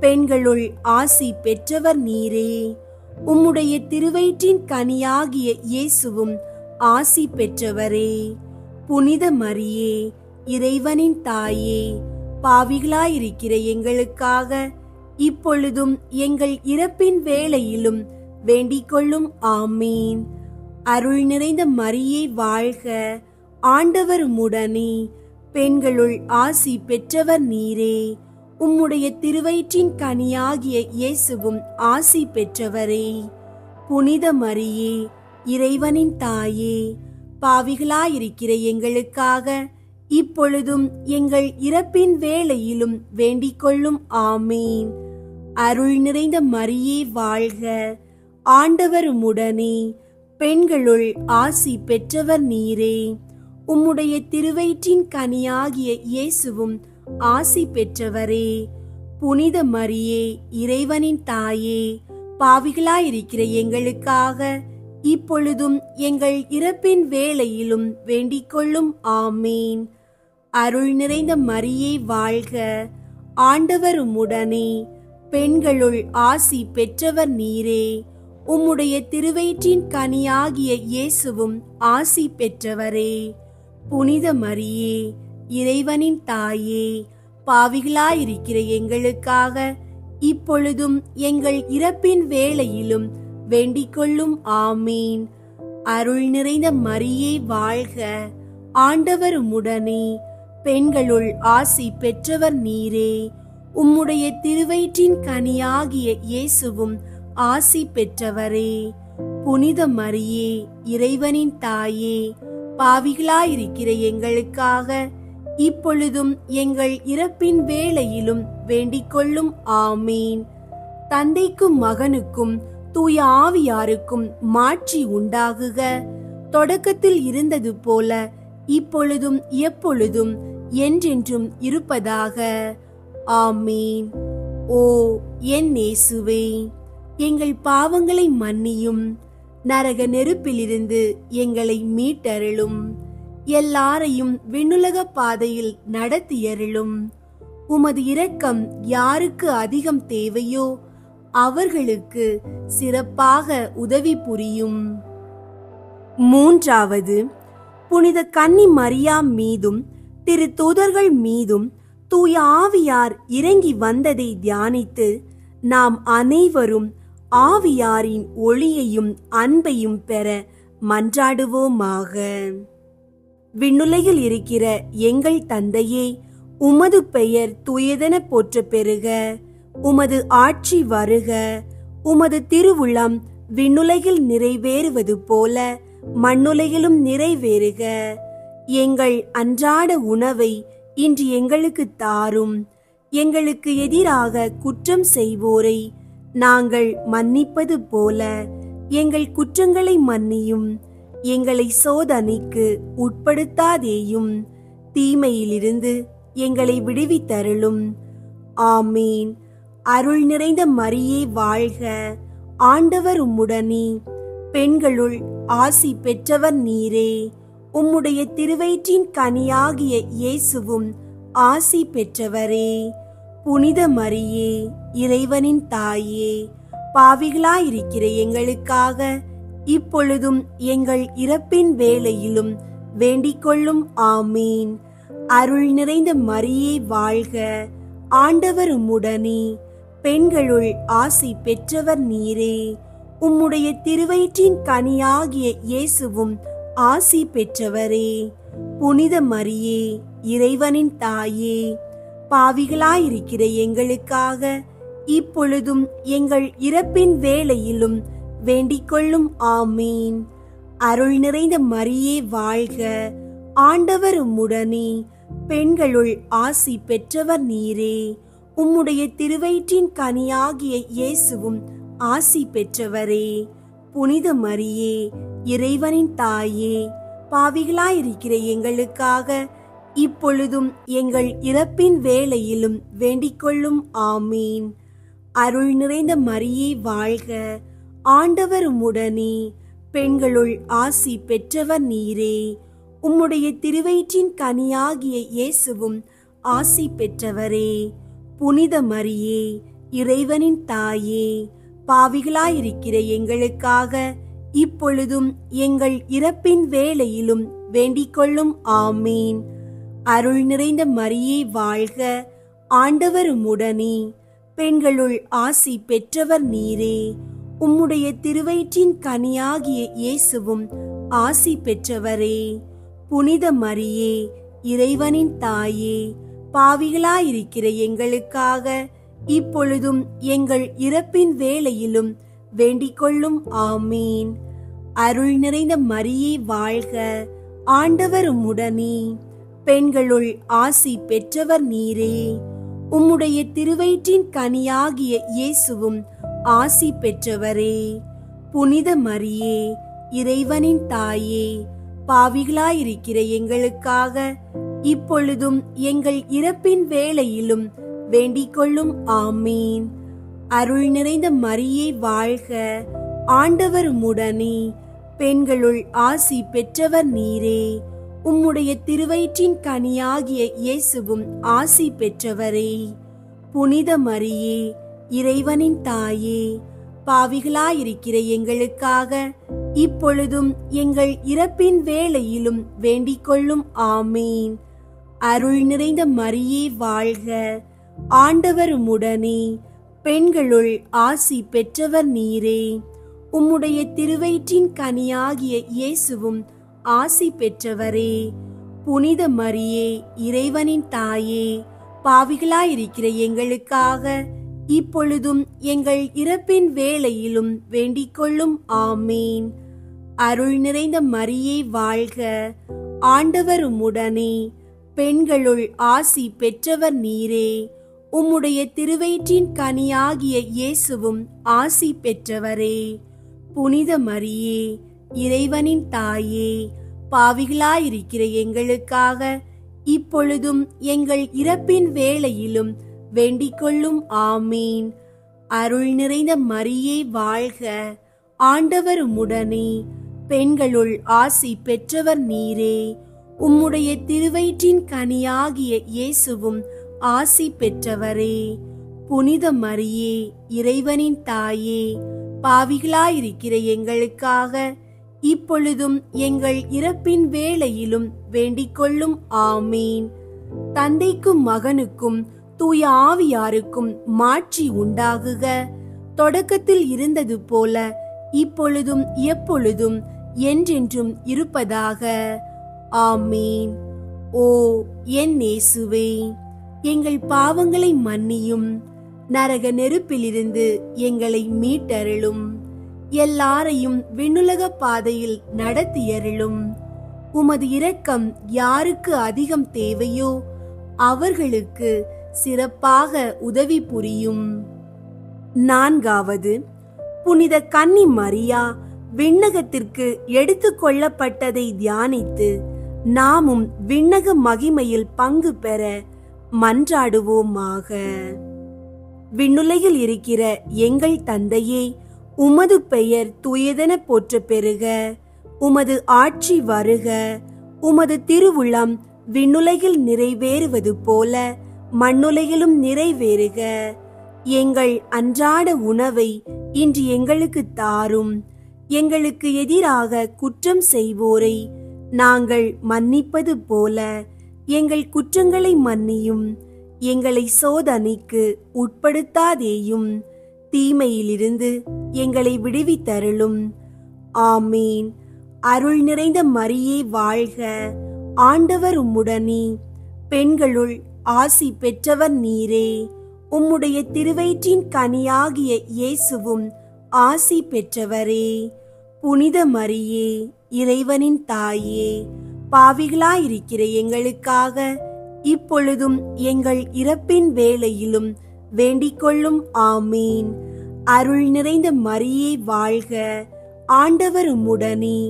பெண்களுள் ஆசி பெற்றவர் நீரே. உம்முடைய திருவயிற்றின் கனியாகிய இயேசுவும் ஆசி பெற்றவரே. புனித மரியே, இறைவனின் தாயே, பாவிகளாயிருக்கிற எங்களுக்காக இப்பொழுதும் எங்கள் இறப்பின் வேளையிலும் வேண்டிக்கொள்ளும். ஆமீன். அருள் நிறைந்த மரியே வாழ்க, ஆண்டவர் உம்முடனே, பெண்களுள் ஆசி பெற்றவர் நீரே. உம்முடைய திருவயிற்றின் கனியாகிய இயேசுவும் ஆசி பெற்றவரே. புனித மரியே, இறைவனின் தாயே, பாவிகளாயிருக்கிற எங்களுக்காக இப்பொழுதும் எங்கள் இறப்பின் வேளையிலும் வேண்டிக்கொள்ளும். ஆமீன். அருள் நிறைந்த மரியே வாழ்க, ஆண்டவர் உம்முடனே, பெண்களுள் ஆசி பெற்றவர் நீரே. உம்முடைய திருவயிற்றின் கனியாகிய இயேசுவும் ஆசி பெற்றவரே. புனித மரியே, இறைவனின் தாயே, பாவிகளாயிருக்கிற எங்களுக்காக இப்பொழுதும் எங்கள் இறப்பின் வேளையிலும் வேண்டிக் கொள்ளும். ஆமீன். அருள் நிறைந்த மரியே வாழ்க, ஆண்டவர் உம்முடனே, பெண்களுள் ஆசி பெற்றவர் நீரே. உம்முடைய திருவயிற்றின் கனியாகிய இயேசுவும் ஆசி பெற்றவரே. புனித மரியே, இறைவனின் தாயே, பாவிகளாயிருக்கிற எங்களுக்காக இப்பொழுதும் எங்கள் இறப்பின் வேளையிலும் வேண்டிக் கொள்ளும். ஆமீன். அருள் நிறைந்த மரியே வாழ்க, ஆண்டவர் உம்முடனே, பெண்களுள் ஆசி பெற்றவர் நீரே. உம்முடைய திருவயிற்றின் கனியாகிய இயேசுவும் ஆசி பெற்றவரே. புனித மரியே, இறைவனின் தாயே, பாவிகளாயிருக்கிற எங்களுக்காக இப்பொழுதும் எங்கள் இறப்பின் வேளையிலும் வேண்டிக் கொள்ளும். ஆமீன். தந்தைக்கும் மகனுக்கும் தூய ஆவியாருக்கும் மாட்சி உண்டாகுக. தொடக்கத்தில் இருந்தது போல இப்பொழுதும் எப்பொழுதும் என்றென்றும் இருப்பதாக. ஆமீன். ஓ என் இயேசுவே, எங்கள் பாவங்களை மன்னியும், நரக நெருப்பிலிருந்து எங்களை மீட்டருளும், எல்லாரையும் விண்ணுலக பாதையில் நடத்தியருளும். உமது இரக்கம் யாருக்கு அதிகம் தேவையோ அவர்களுக்கு சிறப்பாக உதவி புரியும். மூன்றாவது, புனித கன்னி மரியா மீதும் திரு தூதர்கள் மீதும் தூய ஆவியார் இறங்கி வந்ததை தியானித்து நாம் அனைவரும் ஆவியாரின் ஒளியையும் அன்பையும் பெற மன்றாடுவோமாக. விண்ணுலகில் இருக்கிற எங்கள் தந்தையே, உமது பெயர் தூயதென போற்ற பெறுக. உமது ஆட்சி வருக. உமது திருவுளம் விண்ணுலகில் நிறைவேறுவது போல மண்ணுலகிலும் நிறைவேறுக. எங்கள் அன்றாட உணவை இன்று எங்களுக்கு தாரும். எங்களுக்கு எதிராக குற்றம் செய்வோரை நாங்கள் மன்னிப்பது போல எங்கள் குற்றங்களை மன்னியும். எங்களை சோதனைக்கு உட்படுத்தாதேயும், தீமையிலிருந்து எங்களை விடுவித்தருளும். ஆமீன். அருள் நிறைந்த மரியே வாழ்க, ஆண்டவர் உம்முடனே, பெண்களுள் ஆசி பெற்றவர் நீரே. உம்முடைய திருவயிற்றின் கனியாகிய இயேசுவும் ஆசி பெற்றவரே. புனித மரியே, இறைவனின் தாயே, பாவிகளாயிருக்கிற எங்களுக்காக இப்பொழுதும் எங்கள் இறப்பின் வேளையிலும் வேண்டிக் கொள்ளும். ஆமீன். அருள் நிறைந்த மரியே வாழ்க, ஆண்டவர் உம்முடனே, பெண்களுள் ஆசி பெற்றவர் நீரே. உம்முடைய திருவயிற்றின் கனியாகிய இயேசுவும் ஆசி பெற்றவரே. புனித மரியே, இறைவனின் தாயே, பாவிகளாயிருக்கிற எங்களுக்காக இப்பொழுதும் எங்கள் இறப்பின் வேளையிலும் வேண்டிக் கொள்ளும். ஆமீன். அருள் நிறைந்த மரியே வாழ்க, ஆண்டவர் உம்முடனே, பெண்களுள் ஆசி பெற்றவர் நீரே. உம்முடைய திருவயிற்றின் கனியாகிய இயேசுவும் ஆசி பெற்றவரே. புனித மரியே, இறைவனின் தாயே, பாவிகளாயிருக்கிற எங்களுக்காக இப்பொழுதும் எங்கள் இறப்பின் வேளையிலும் வேண்டிக் கொள்ளும். ஆமீன். அருள் நிறைந்த மரியே வாழ்க, ஆண்டவர் உம்முடனே, பெண்களுள் ஆசி பெற்றவர் நீரே. உம்முடைய திருவயிற்றின் கனியாகிய இயேசுவும் ஆசி பெற்றவரே. புனித மரியே, இறைவனின் தாயே, பாவிகளாயிருக்கிற எங்களுக்காக இப்பொழுதும் எங்கள் இறப்பின் வேளையிலும் வேண்டிக் கொள்ளும். ஆமீன். அருள் நிறைந்த மரியே வாழ்க, ஆண்டவர் உம்முடனே, பெண்களுள் ஆசி பெற்றவர் நீரே. உம்முடைய திருவயிற்றின் கனியாகிய இயேசுவும் ஆசி பெற்றவரே. புனித மரியே, இறைவனின் தாயே, பாவிகளாயிருக்கிற எங்களுக்காக இப்பொழுதும் எங்கள் இறப்பின் வேளையிலும் வேண்டிக் கொள்ளும். ஆமீன். அருள் நிறைந்த மரியே வாழ்க, ஆண்டவர் உம்முடனே, பெண்களுள் ஆசி பெற்றவர் நீரே. உம்முடைய திருவயிற்றின் கனியாகிய இயேசுவும் ஆசி பெற்றவரே. புனித மரியே, இறைவனின் தாயே, பாவிகளாயிருக்கிற எங்களுக்காக இப்பொழுதும் எங்கள் இறப்பின் வேளையிலும் வேண்டிக் கொள்ளும். ஆமீன். அருள் நிறைந்த மரியே வாழ்க, ஆண்டவர் உம்முடனே, பெண்களுள் ஆசி பெற்றவர் நீரே. உம்முடைய திருவயிற்றின் கனியாகிய இயேசுவும் ஆசி பெற்றவரே. புனித மரியே, இறைவனின் தாயே, பாவிகளாயிருக்கிற எங்களுக்காக இப்பொழுதும் எங்கள் இறப்பின் வேளையிலும் வேண்டிக் கொள்ளும். ஆமீன். அருள் நிறைந்த மரியே வாழ்க, ஆண்டவர் உம்முடனே, பெண்களுள் ஆசி பெற்றவர் நீரே. உம்முடைய திருவயிற்றின் கனியாகிய இயேசுவும் ஆசி பெற்றவரே. புனித மரியே, இறைவனின் தாயே, பாவிகளாயிருக்கிற எங்களுக்காக இப்பொழுதும் எங்கள் இறப்பின் வேளையிலும் வேண்டிக் கொள்ளும். ஆமீன். அருள் நிறைந்த மரியே வாழ்க, ஆண்டவர் உம்முடனே, பெண்களுள் ஆசி பெற்றவர் நீரே. உம்முடைய திருவயிற்றின் கனியாகிய இயேசுவும் ஆசி பெற்றவரே. புனித மரியே, இறைவனின் தாயே, பாவிகளாயிருக்கிற எங்களுக்காக இப்பொழுதும் எங்கள் இறப்பின் வேளையிலும் வேண்டிக் கொள்ளும். ஆமீன். அருள் நிறைந்த மரியே வாழ்க, ஆண்டவர் உம்முடனே, பெண்களுள் ஆசி பெற்றவர் நீரே. உம்முடைய திருவயிற்றின் கனியாகிய இயேசுவும் ஆசி பெற்றவரே. புனித மரியே, இறைவனின் தாயே, பாவிகளாயிருக்கிற எங்களுக்காக இப்பொழுதும் எங்கள் இறப்பின் வேளையிலும் வேண்டிக் கொள்ளும். ஆமீன். தந்தைக்கும் மகனுக்கும் தூய ஆவியாருக்கும் மாட்சி உண்டாகுக. தொடக்கத்தில் இருந்தது போல இப்பொழுதும் எப்பொழுதும் என்றென்றும் இருப்பதாக. ஆமீன். ஓ என் இயேசுவே, எங்கள் பாவங்களை மன்னியும், நரக நெருப்பிலிருந்து எங்களை மீட்டருளும், எல்லாரையும் விண்ணுலக பாதையில் நடத்தியருளும். உமது இரக்கம் யாருக்கு அதிகம் தேவையோ அவர்களுக்கு சிறப்பாக உதவி புரியும். 4வது, புனித கன்னி மரியா விண்ணகத்திற்கு எடுத்துக் கொள்ளப்பட்டதை தியானித்து நாமும் விண்ணக மகிமையில் பங்கு பெற மன்றாடுவோமாக. விண்ணுலகில் இருக்கிற எங்கள் தந்தையே, உமது பெயர் தூயதென போற்ற பெறுக. உமது ஆட்சி வருக. உமது திருவுளம் விண்ணுலகில் நிறைவேறுவது போல மண்ணுலகிலும் நிறைவேறுக. எங்கள் அன்றாட உணவை இன்று எங்களுக்கு தாரும். எங்களுக்கு எதிராக குற்றம் செய்வோரை நாங்கள் மன்னிப்பது போல எங்கள் குற்றங்களை மன்னியும். எங்களை சோதனைக்கு உட்படுத்தாதேயும், தீமையிலிருந்து எங்களை விடுவித்தருளும். ஆமீன். அருள் நிறைந்த மரியே வாழ்க, ஆண்டவர் உம்முடனே, பெண்களுள் ஆசி பெற்றவர் நீரே. உம்முடைய திருவயிற்றின் கனியாகிய இயேசுவும் ஆசி பெற்றவரே. புனித மரியே, இறைவனின் தாயே, பாவிகளாயிருக்கிற எங்களுக்காக இப்பொழுதும் எங்கள் இறப்பின் வேளையிலும் வேண்டிக் கொள்ளும். ஆமீன். அருள் நிறைந்த மரியே வாழ்க, ஆண்டவர் உம்முடனே,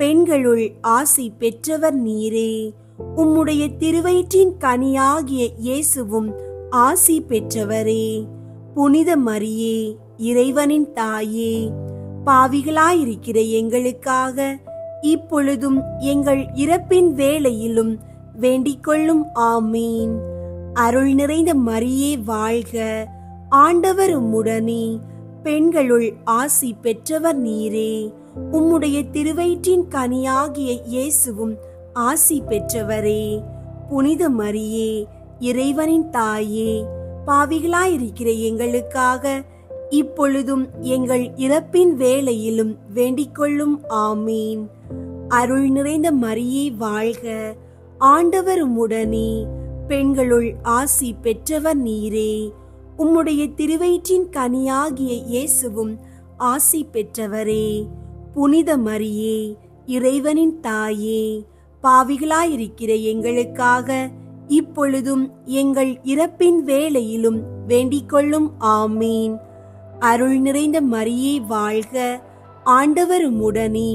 பெண்களுள் ஆசி பெற்றவர் நீரே. உம்முடைய திருவயிற்றின் கனியாகிய இயேசுவும் ஆசி பெற்றவரே. புனித மரியே, இறைவனின் தாயே, பாவிகளாயிருக்கிற எங்களுக்காக இப்பொழுதும் எங்கள் இறப்பின் வேளையிலும் வேண்டிக் கொள்ளும். ஆமீன். அருள் நிறைந்த மரியே வாழ்க, ஆண்டவர் உம்முடனே, பெண்களுள் ஆசி பெற்றவர் நீரே. உம்முடைய திருவயிற்றின் கனியாகிய இயேசுவும் ஆசி பெற்றவரே. புனித மரியே, இறைவனின் தாயே, பாவிகளாயிருக்கிற எங்களுக்காக இப்பொழுதும் எங்கள் இறப்பின் வேளையிலும் வேண்டிக் கொள்ளும். ஆமீன். அருள் நிறைந்த மரியே வாழ்க, ஆண்டவர் உம்முடனே, பெண்களுள் ஆசி பெற்றவர் நீரே. உம்முடைய திருவயிற்றின் கனியாகிய இயேசுவும் ஆசி பெற்றவரே. புனித மரியே, இறைவனின் தாயே, பாவிகளாயிருக்கிற எங்களுக்காக இப்பொழுதும் எங்கள் இறப்பின் வேளையிலும் வேண்டிக் கொள்ளும். ஆமீன். அருள் நிறைந்த மரியே வாழ்க, ஆண்டவர் உம்முடனே,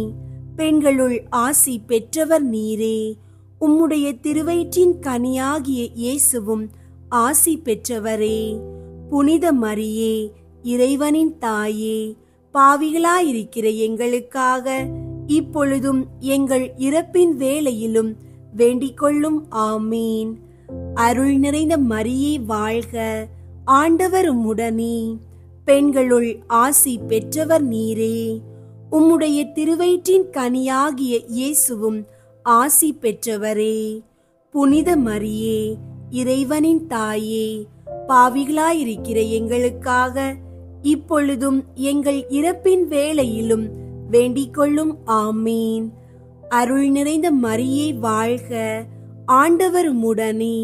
பெண்களுள் ஆசி பெற்றவர் நீரே. உம்முடைய திருவயிற்றின் கனியாகிய இயேசுவும் ஆசி பெற்றவரே. புனித மரியே, இறைவனின் தாயே, பாவிகளாயிருக்கிற எங்களுக்காக இப்பொழுதும் எங்கள் இறப்பின் வேளையிலும் வேண்டிக் கொள்ளும். ஆமீன். அருள் நிறைந்த மரியே வாழ்க, ஆண்டவர் உம்முடனே, பெண்களுள் ஆசி பெற்றவர் நீரே. உம்முடைய திருவயிற்றின் கனியாகிய இயேசுவும் ஆசி பெற்றவரே. புனித மரியே, இறைவனின் தாயே, பாவிகளாயிருக்கிற எங்களுக்காக இப்பொழுதும் எங்கள் இறப்பின் வேளையிலும் வேண்டிக் கொள்ளும். ஆமீன். அருள் நிறைந்த மரியே வாழ்க, ஆண்டவர் உம்முடனே,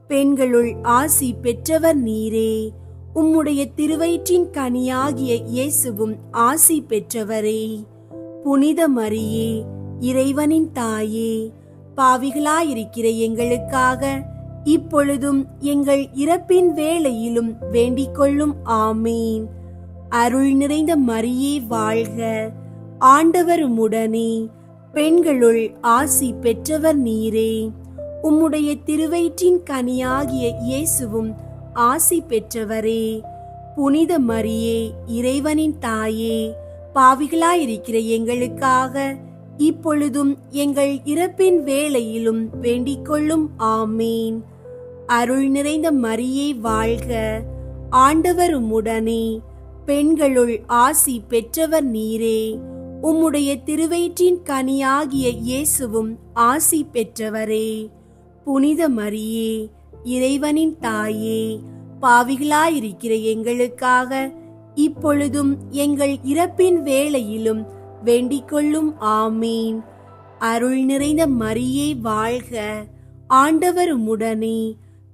பெண்களுள் ஆசி பெற்றவர் நீரே. உம்முடைய திருவயிற்றின் கனியாகிய இயேசுவும் ஆசி பெற்றவரே. புனித மரியே, இறைவனின் தாயே, பாவிகளாயிருக்கிற எங்களுக்காக இப்பொழுதும் எங்கள் இறப்பின் வேளையிலும் வேண்டிக் கொள்ளும். ஆமீன். அருள் நிறைந்த மரியே வாழ்க, ஆண்டவர் உம்முடனே, பெண்களுள் ஆசி பெற்றவர் நீரே. உம்முடைய திருவயிற்றின் கனியாகிய இயேசுவும் ஆசி பெற்றவரே. புனித மரியே, இறைவனின் தாயே, பாவிகளாயிருக்கிற எங்களுக்காக இப்பொழுதும் எங்கள் இறப்பின் வேளையிலும் வேண்டிக் கொள்ளும். ஆமீன். அருள் நிறைந்த மரியே வாழ்க, ஆண்டவர் உம்முடனே, பெண்களுள் ஆசி பெற்றவர் நீரே. உம்முடைய திருவயிற்றின் கனியாகிய இயேசுவும் ஆசி பெற்றவரே. புனித மரியே, இறைவனின் தாயே, பாவிகளாயிருக்கிற எங்களுக்காக இப்பொழுதும் எங்கள் இறப்பின் வேளையிலும் வேண்டிக் கொள்ளும். ஆமீன். அருள் நிறைந்த மரியே வாழ்க, ஆண்டவர் உம்முடனே,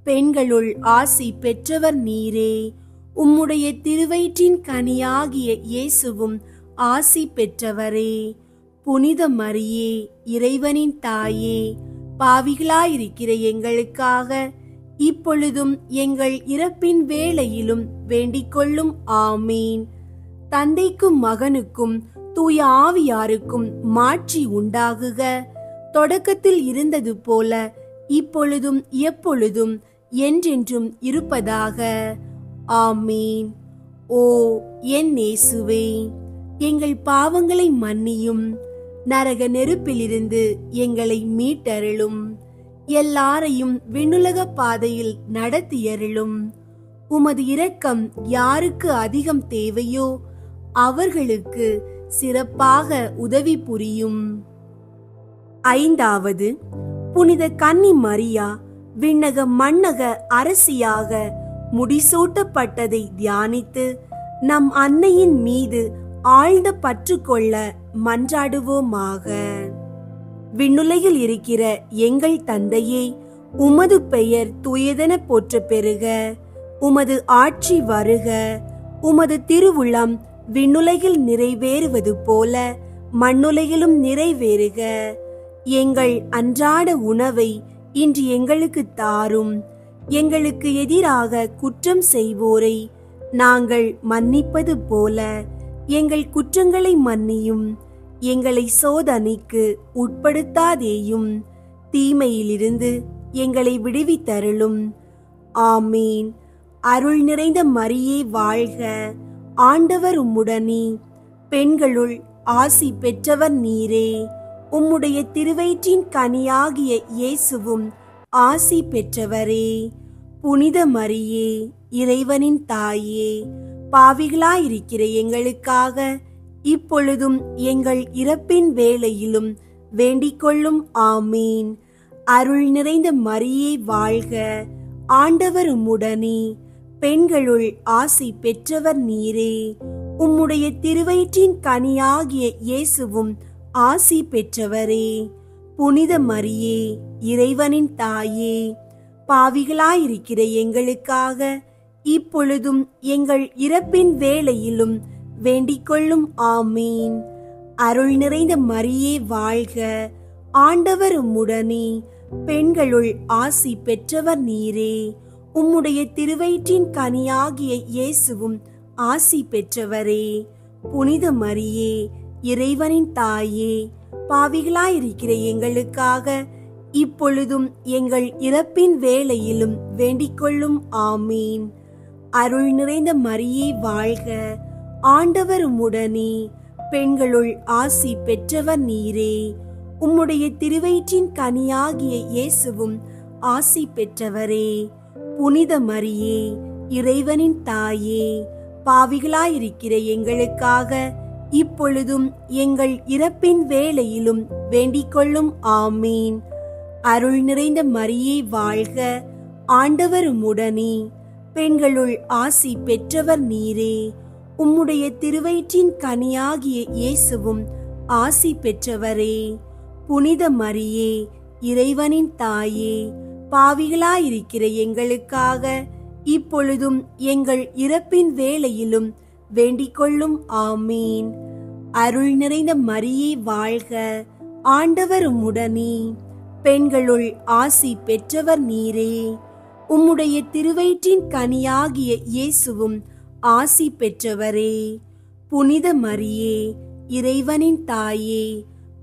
பெண்களுள் ஆசி பெற்றவர் நீரே. உம்முடைய திருவயிற்றின் கனியாகிய இயேசுவும் ஆசி பெற்றவரே. புனித மரியே, இறைவனின் தாயே, பாவிகளாயிருக்கிற எங்களுக்காக இப்பொழுதும் எங்கள் இறப்பின் வேளையிலும் வேண்டிக் கொள்ளும். ஆமீன். தந்தைக்கும் மகனுக்கும் தூய ஆவியாருக்கும் மாட்சி உண்டாகுக. தொடக்கத்தில் இருந்தது போல இப்பொழுதும் எப்பொழுதும் என்றென்றும் இருப்பதாக. ஆமீன். ஓ என் இயேசுவே, எங்கள் பாவங்களை மன்னியும், நரக நெருப்பிலிருந்து எங்களை மீட்டருளும், எல்லாரையும் விண்ணுலக பாதையில் நடத்தியருளும். உமது இரக்கம் யாருக்கு அதிகம் தேவையோ அவர்களுக்கு சிறப்பாக உதவி புரியும். ஐந்தாவது, புனித கன்னி மரியா விண்ணக மண்ணக அரசியாக முடிசூட்டப்பட்டதை தியானித்து நம் அன்னையின் மீது ஆழ்ந்த பற்று கொள்ள மன்றாடுவோமாக. விண்ணுலகில் இருக்கிற எங்கள் தந்தையே, உமது பெயர் தூயதென போற்ற பெறுக. உமது ஆட்சி வருக. உமது திருவுளம் விண்ணுலகில் நிறைவேறுவது போல மண்ணுலகிலும் நிறைவேறுக. எங்கள் அன்றாட உணவை இன்று எங்களுக்கு தாரும். எங்களுக்கு எதிராக குற்றம் செய்வோரை நாங்கள் மன்னிப்பது போல எங்கள் குற்றங்களை மன்னியும். எங்களை சோதனைக்கு உட்படுத்தாதேயும், தீமையிலிருந்து எங்களை விடுவித்தருளும். ஆமீன். அருள் நிறைந்த மரியே வாழ்க, ஆண்டவர் உம்முடனே, பெண்களுள் ஆசி பெற்றவர் நீரே. உம்முடைய திருவயிற்றின் கனியாகிய இயேசுவும் ஆசி பெற்றவரே. புனித மரியே, இறைவனின் தாயே, பாவிகளாயிருக்கிற எங்களுக்காக இப்பொழுதும் எங்கள் இறப்பின் வேளையிலும் வேண்டிக் கொள்ளும். ஆமீன். அருள் நிறைந்த மரியே வாழ்க, ஆண்டவர் உம்முடனே, பெண்களுள் ஆசி பெற்றவர் நீரே. உம்முடைய திருவயிற்றின் கனியாகிய இயேசுவும் ஆசி பெற்றவரே. புனித மரியே, இறைவனின் தாயே, பாவிகளாயிருக்கிற எங்களுக்காக இப்பொழுதும் எங்கள் இறப்பின் வேளையிலும் வேண்டிக் கொள்ளும். ஆமீன். அருள் நிறைந்த மரியே வாழ்க, ஆண்டவர் உம்முடனே, பெண்களுள் ஆசி பெற்றவர் நீரே. உம்முடைய திருவயிற்றின் கனியாகிய இயேசுவும் ஆசி பெற்றவரே. புனித மரியே, இறைவனின் தாயே, பாவிகளாயிருக்கிற எங்களுக்காக இப்பொழுதும் எங்கள் இறப்பின் வேளையிலும் வேண்டிக்கொள்ளும். ஆமீன். அருள் நிறைந்த மரியே வாழ்க, ஆண்டவர் உம்முடனே, பெண்களுள் ஆசி பெற்றவர் நீரே. உம்முடைய திருவயிற்றின் கனியாகிய இயேசுவும் ஆசி பெற்றவரே. புனித மரியே, இறைவனின் தாயே, பாவிகளாயிருக்கிற எங்களுக்காக இப்பொழுதும் எங்கள் இறப்பின் வேளையிலும் வேண்டிக்கொள்ளும். ஆமீன். அருள் நிறைந்த மரியே வாழ்க, ஆண்டவர் உம்முடனே, பெண்களுள் ஆசி பெற்றவர் நீரே. உம்முடைய திருவயிற்றின் கனியாகிய இயேசுவும் ஆசி பெற்றவரே. புனித மரியே, இறைவனின் தாயே, பாவிகளாயிருக்கிற எங்களுக்காக இப்பொழுதும் எங்கள் இறப்பின் வேளையிலும் வேண்டிக்கொள்ளும். ஆமீன். அருள் நிறைந்த மரியே வாழ்க, ஆண்டவர் உம்முடனே, பெண்களுள் ஆசி பெற்றவர் நீரே. உம்முடைய திருவயிற்றின் கனியாகிய இயேசுவும் ஆசி பெற்றவரே. புனித மரியே, இறைவனின் தாயே,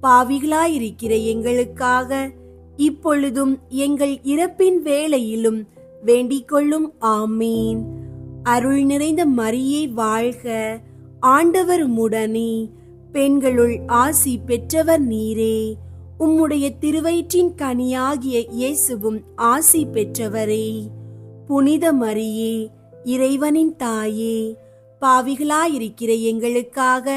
பாவிகளாயிருக்கிற எங்களுக்காக இப்பொழுதும் எங்கள் இறப்பின் வேளையிலும் வேண்டிக்கொள்ளும். ஆமீன். அருள் நிறைந்த மரியே வாழ்க, ஆண்டவர் உம்முடனே, பெண்களுள் ஆசி பெற்றவர் நீரே. உம்முடைய திருவயிற்றின் கனியாகிய இயேசுவும் ஆசி பெற்றவரே. புனித மரியே, இறைவனின் தாயே, பாவிகளாயிருக்கிற எங்களுக்காக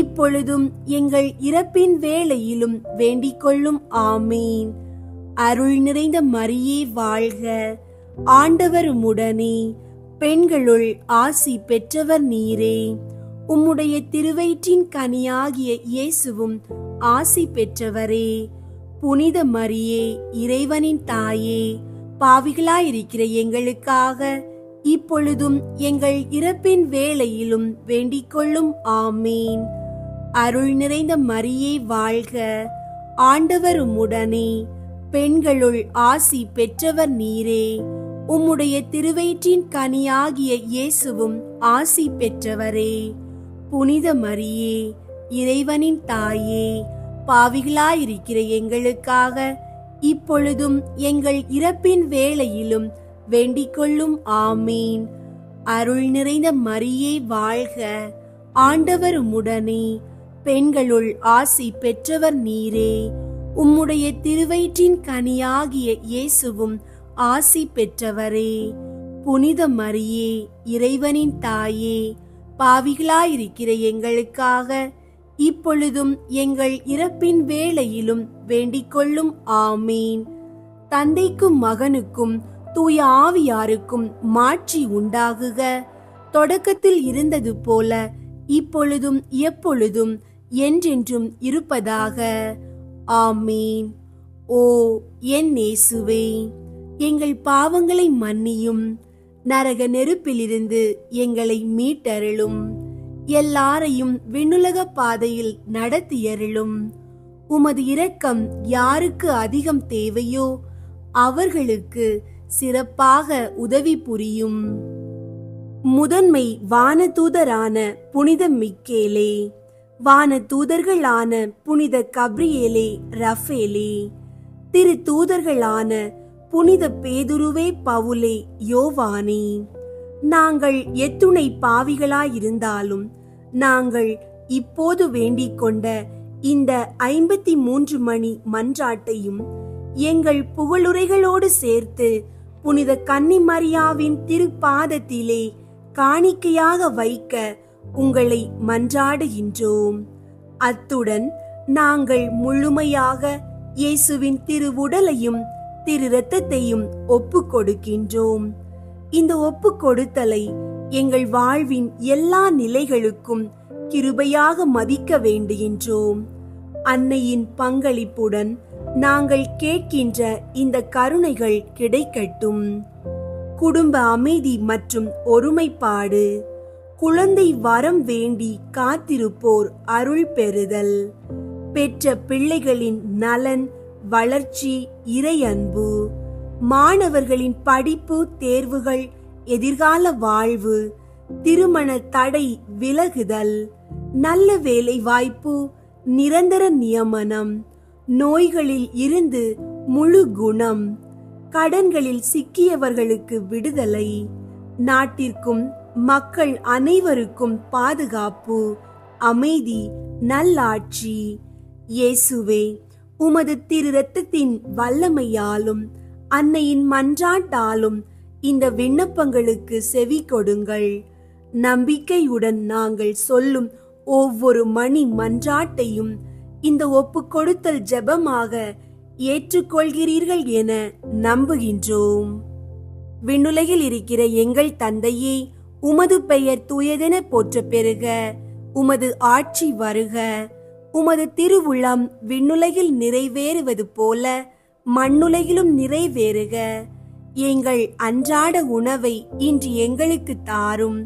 இப்பொழுதும் எங்கள் இறப்பின் வேளையிலும் வேண்டிக்கொள்ளும். ஆமீன். அருள் நிறைந்த மரியே வாழ்க, ஆண்டவர் உம்முடனே, பெண்களுள் ஆசி பெற்றவர் நீரே. உம்முடைய திருவயிற்றின் கனியாகிய இயேசுவும் ஆசி பெற்றவரே. புனித மரியே, இறைவனின் தாயே, பாவிகளாயிருக்கிற எங்களுக்காக இப்பொழுதும் எங்கள் இறப்பின் வேளையிலும் வேண்டிக்கொள்ளும். ஆமீன். அருள் நிறைந்த மரியே வாழ்க, ஆண்டவர் உம்முடனே, பெண்களுள் ஆசி பெற்றவர் நீரே. உம்முடைய திருவயிற்றின் கனியாகிய இயேசுவும் ஆசி பெற்றவரே. புனித மரியே, இறைவனின் தாயே, பாவிகளாயிருக்கிற எங்களுக்காக இப்பொழுதும் எங்கள் இறப்பின் வேளையிலும் வேண்டிக்கொள்ளும். ஆமீன். அருள் நிறைந்த மரியே வாழ்க, ஆண்டவர் உம்முடனே, பெண்களுள் ஆசி பெற்றவர் நீரே. உம்முடைய திருவயிற்றின் கனியாகிய இயேசுவும் ஆசி பெற்றவரே. புனித மரியே, இறைவனின் தாயே, பாவிகளாயிருக்கிற எங்களுக்காக இப்பொழுதும் எங்கள் இறப்பின் வேளையிலும் வேண்டிக்கொள்ளும். ஆமீன். தந்தைக்கும் மகனுக்கும் தூய ஆவியாருக்கும் மாட்சி உண்டாகுக. தொடக்கத்தில் இருந்தது போல இப்பொழுதும் எப்பொழுதும் என்றென்றும் இருப்பதாக. ஆமீன். ஓ என் இயேசுவே, எங்கள் பாவங்களை மன்னியும், நரக நெருப்பிலிருந்து எங்களை மீட்டருளும், எல்லாரையும் விண்ணுலக பாதையில் நடத்தியருளும். உமது இரக்கம் யாருக்கு அதிகம் தேவையோ அவர்களுக்கு சிறப்பாக உதவி புரியும். முதன்மை வானதூதரான புனித மிக்கேலே, வானதூதர்களான புனித கப்ரியேலே, ரஃபேலே, திரு தூதர்களான புனித பேதுருவே, பவுலே, யோவானே, நாங்கள் எத்துணை பாவிகளாயிருந்தாலும் நாங்கள் இப்போது வேண்டிக் கொண்ட இந்த 53 மணி மன்றாட்டையும் எங்கள் புகழுரைகளோடு சேர்த்து புனித கன்னிமரியாவின் திருப்பாதத்திலே காணிக்கையாக வைக்க உங்களை மன்றாடுகின்றோம். அத்துடன் நாங்கள் முழுமையாக இயேசுவின் திருவுடலையும் திரு இரத்தத்தையும் ஒப்பு கொடுக்கின்றோம். இந்த ஒப்பு கொடுத்தலை எங்கள் வாழ்வின் எல்லா நிலைகளுக்கும் கிருபையாக மதிக்க வேண்டுகின்றோம். அன்னையின் பங்களிப்புடன் நாங்கள் கேட்கின்ற இந்த கருணைகள் கிடைக்கட்டும். குடும்ப அமைதி மற்றும் ஒருமைப்பாடு, குழந்தை வரம் வேண்டி காத்திருப்போர் அருள் பெறுதல், பெற்ற பிள்ளைகளின் நலன், வளர்ச்சி, இறை அன்பு, மாணவர்களின் படிப்பு, தேர்வுகள், எதிர்கால வாழ்வு, திருமண தடை விலகுதல், நல்ல வேலை வாய்ப்பு, நிரந்தர நியமனம், நோய்களில் இருந்து முழு குணம், கடன்களில் சிக்கியவர்களுக்கு விடுதலை, நாட்டிற்கும் மக்கள் அனைவருக்கும் பாதுகாப்பு, அமைதி, நல்லாட்சி. இயேசுவே, உமது திரு இரத்தத்தின் வல்லமையாலும் அன்னையின் மன்றாட்டாலும் இந்த விண்ணப்பங்களுக்கு செவி கொடுங்கள். நம்பிக்கையுடன் நாங்கள் சொல்லும் ஒவ்வொரு மணி மன்றாட்டையும் இந்த ஒப்பு கொடுத்தல் ஜெபமாக ஏற்றுக்கொள்கிறீர்கள் என நம்புகின்றோம். விண்ணுலகில் இருக்கிற எங்கள் தந்தையே, உமது பெயர் தூயதென போற்ற பெறுக. உமது ஆட்சி வருக. உமது திருவுளம் விண்ணுலகில் நிறைவேறுவது போல மண்ணுலகிலும் நிறைவேறுக. எங்கள் அன்றாட உணவை இன்று எங்களுக்கு தாரும்.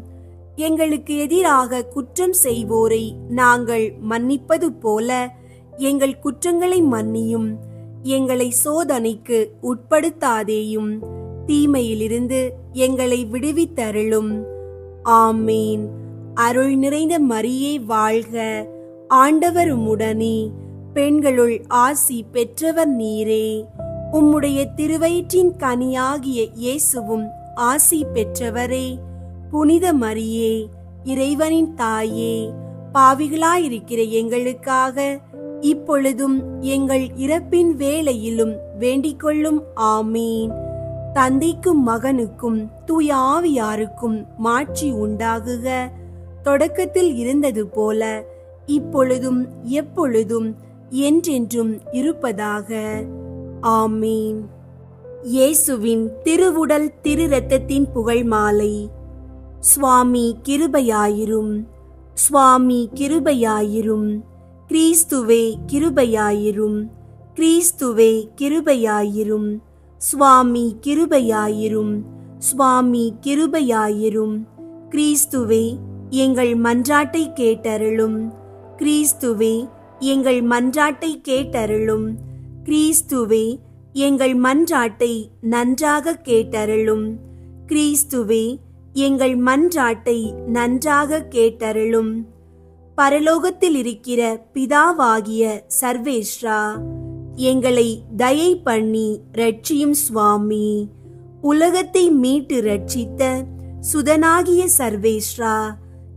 எங்களுக்கு எதிராக குற்றம் செய்வோரை நாங்கள் மன்னிப்பது போல எங்கள் குற்றங்களை மன்னியும். எங்களை சோதனைக்கு உட்படுத்தாதேயும், தீமையிலிருந்து எங்களை விடுவித்தருளும். ஆமீன். அருள் நிறைந்த மரியே வாழ்க. ஆண்டவர் உம்முடனே, பெண்களுள் ஆசி பெற்றவர் நீரே. உம்முடைய திருவயிற்றின் கனியாகிய இயேசுவும் ஆசி பெற்றவரே. புனித மரியே, இறைவனின் தாயே, பாவிகளாயிருக்கிற எங்களுக்காக இப்பொழுதும் எங்கள் இறப்பின் வேளையிலும் வேண்டிக் கொள்ளும். ஆமீன். தந்தைக்கும் மகனுக்கும் தூய ஆவியாருக்கும் மாட்சி உண்டாகுக. தொடக்கத்தில் இருந்தது போல இப்பொழுதும் எப்பொழுதும் என்றென்றும் இருப்பதாக. ஆமீன். இயேசுவின் திருவுடல் திரு இரத்தத்தின் புகழ் மாலை. சுவாமி கிருபையாயிரும். சுவாமி கிருபையாயிரும். கிறிஸ்துவே கிருபையாயிரும். கிறிஸ்துவே கிருபையாயிரும். சுவாமி கிருபையாயிரும். சுவாமி கிருபையாயிரும். கிறிஸ்துவே, எங்கள் மன்றாட்டை கேட்டருளும். கிறிஸ்துவே, எங்கள் மன்றாட்டை கேட்டருளும். கிறிஸ்துவே, எங்கள் மன்றாட்டை நன்றாக கேட்டருளும். கிறிஸ்துவே, எங்கள் மன்றாட்டை நன்றாக கேட்டருளும். பரலோகத்தில் இருக்கிற பிதாவாகிய சர்வேஸ்வரா, எங்களை தயை பண்ணி ரட்சியும் சுவாமி. உலகத்தை மீட்டு ரட்சித்த சுதனாகிய சர்வேஸ்வரா,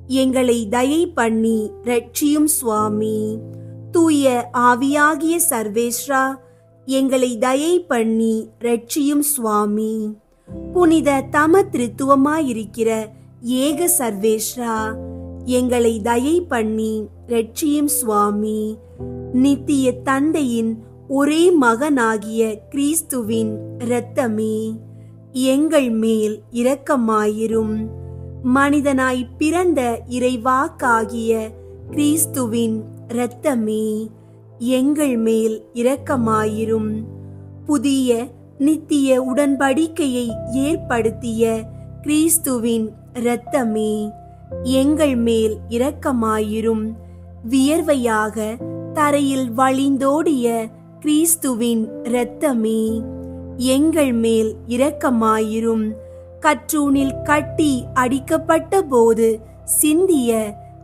எங்களை தயை பண்ணி ரட்சியும் சுவாமி. தூய ஆவியாகிய சர்வேஸ்வரா, எங்களை தயை பண்ணி ரட்சியும் சுவாமி. புனித தம திருத்துவமாயிருக்கிற ஏக சர்வேஸ்வரா, எங்களை தயை பண்ணி ரட்சியும் சுவாமி. நித்திய தந்தையின் ஒரே மகனாகிய கிறிஸ்துவின் இரத்தமே, எங்கள் மேல் இரக்கமாயிரும். மனிதனாய் பிறந்த இறைவாக்காகிய கிறிஸ்துவின் இரத்தமே, எங்கள் மேல் இரக்கமாயிரும். புதிய நித்திய உடன்படிக்கையை ஏற்படுத்திய கிறிஸ்துவின் இரத்தமே, எங்கள் மேல் இரக்கமாயிரும். வியர்வையாக தரையில் வழிந்தோடிய கிறிஸ்துவின் இரத்தமே, எங்கள் மேல் இரக்கமாயிரும். கற்றூனில் கட்டி அடிக்கப்பட்ட போது சிந்திய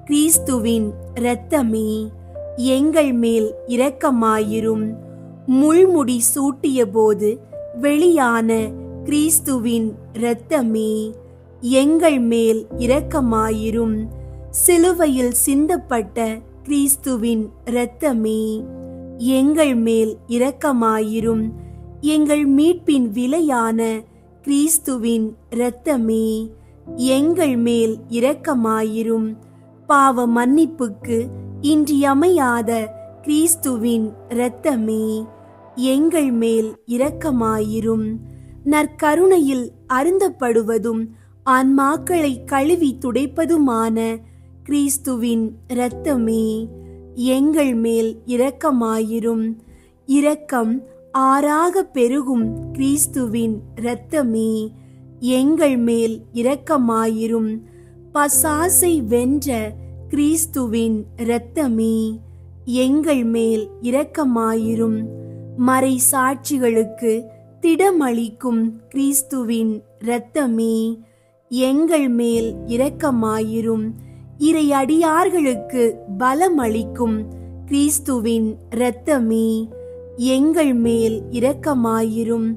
கிறிஸ்துவின் இரத்தமே, எங்கள் மேல் இரக்கமாயிரும். முள்முடி சூட்டிய போது வெளியான கிறிஸ்துவின் இரத்தமே, எங்கள் மேல் இரக்கமாயிரும். சிலுவையில் சிந்தப்பட்ட கிறிஸ்துவின் இரத்தமே, எங்கள் மேல் இரக்கமாயிரும். எங்கள் மீட்பின் விலையான கிறிஸ்துவின் இரத்தமே, எங்கள் மேல் இரக்கமாயிரும். பாவ மன்னிப்புக்கு இன்றியமையாத கிறிஸ்துவின் இரத்தமே, எங்கள் மேல் இரக்கமாயிரும். நற்கருணையில் அருந்தப்படுவதும் ஆன்மாக்களை கழுவி துடைப்பதுமான கிறிஸ்துவின் இரத்தமே, எங்கள் மேல் இரக்கமாயிரும். இரக்கம் ஆறாக பெருகும் கிறிஸ்துவின் இரத்தமே, எங்கள் மேல் இரக்கமாயிரும். பசாசை வென்ற கிறிஸ்துவின் இரத்தமே, எங்கள் மேல் இரக்கமாயிரும். மறை சாட்சிகளுக்கு திடமளிக்கும் கிறிஸ்துவின் இரத்தமே, எங்கள் மேல் இரக்கமாயிரும். இறையடியார்களுக்கு பலமளிக்கும் கிறிஸ்துவின் இரத்தமே, எங்கள் மேல் இரக்கமாயிரும்.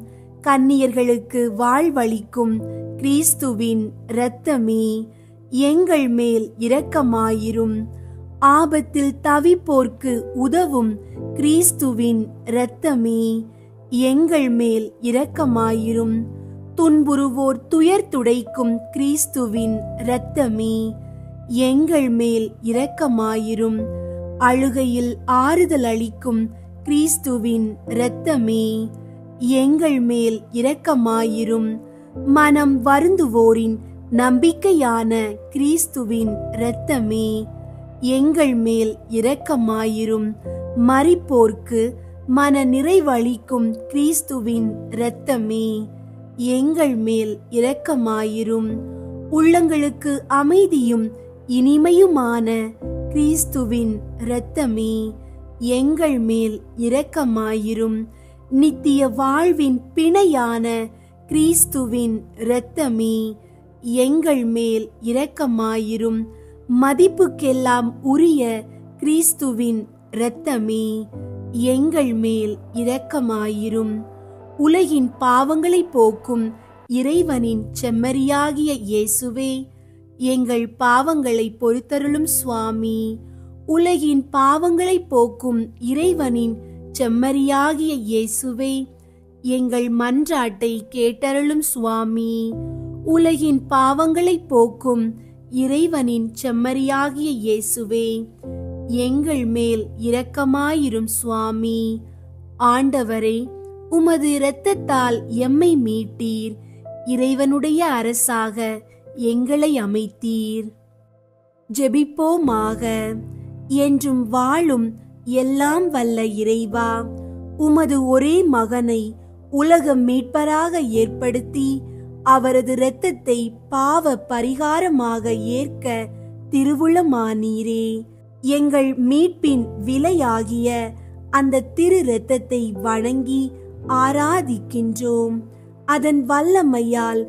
கன்னியர்களுக்கு வாழ்வளிக்கும் கிறிஸ்துவின் இரத்தமே, எங்கள் மேல் இரக்கமாயிரும். ஆபத்தில் தவிப்போர்க்கு உதவும் கிறிஸ்துவின் இரத்தமே, எங்கள் மேல் இரக்கமாயிரும். துன்புறுவோர் துயர் துடைக்கும் கிறிஸ்துவின் இரத்தமே, எங்கள் மேல் இரக்கமாயிரும். அழுகையில் ஆறுதல் அளிக்கும் கிறிஸ்துவின் இரத்தமே, எங்கள் மேல் இரக்கமாயிரும். மனம் வருந்துவோரின் நம்பிக்கையான கிறிஸ்துவின் இரத்தமே, எங்கள் மேல் இரக்கமாயிரும். மரிப்போர்க்கு மன நிறைவளிக்கும் கிறிஸ்துவின் இரத்தமே, எங்கள் மேல் இரக்கமாயிரும். உள்ளங்களுக்கு அமைதியும் இனிமையுமான கிறிஸ்துவின் இரத்தமே, எங்கள் மேல் இரக்கமாயிரும். நித்திய வாழ்வின் பிணையான கிறிஸ்துவின் இரத்தமே, எங்கள் மேல் இரக்கமாயிரும். மதிப்புக்கெல்லாம் உரிய கிறிஸ்துவின் இரத்தமே, எங்கள் மேல் இரக்கமாயிரும். உலகின் பாவங்களை போக்கும் இறைவனின் செம்மறியாகிய இயேசுவே, எங்கள் பாவங்களை பொறுத்தருளும் சுவாமி. உலகின் பாவங்களை போக்கும் இறைவனின் செம்மறியாகிய இயேசுவே, எங்கள் மன்றாட்டை கேட்டருளும் சுவாமி. உலகின் பாவங்களை போக்கும் இறைவனின் செம்மறியாகிய இயேசுவே, எங்கள் மேல் இரக்கமாயிரும் சுவாமி. ஆண்டவரே, உமது இரத்தத்தால் எம்மை மீட்டீர். இறைவனுடைய அரசாக எங்களை அமைத்தீர். ஜெபிப்போமாக. என்றும் வாழும் எல்லாம் வல்ல இறைவா, உமது ஒரே மகனை உலக மீட்பராக ஏற்படுத்தி அவரது இரத்தத்தை பாவ பரிகாரமாக ஏற்க திருவுளமானீரே. எங்கள் மீட்பின் விலையாகிய அந்த திரு இரத்தத்தை வணங்கி ஆராதிக்கின்றோம். அதன் வல்லமையால்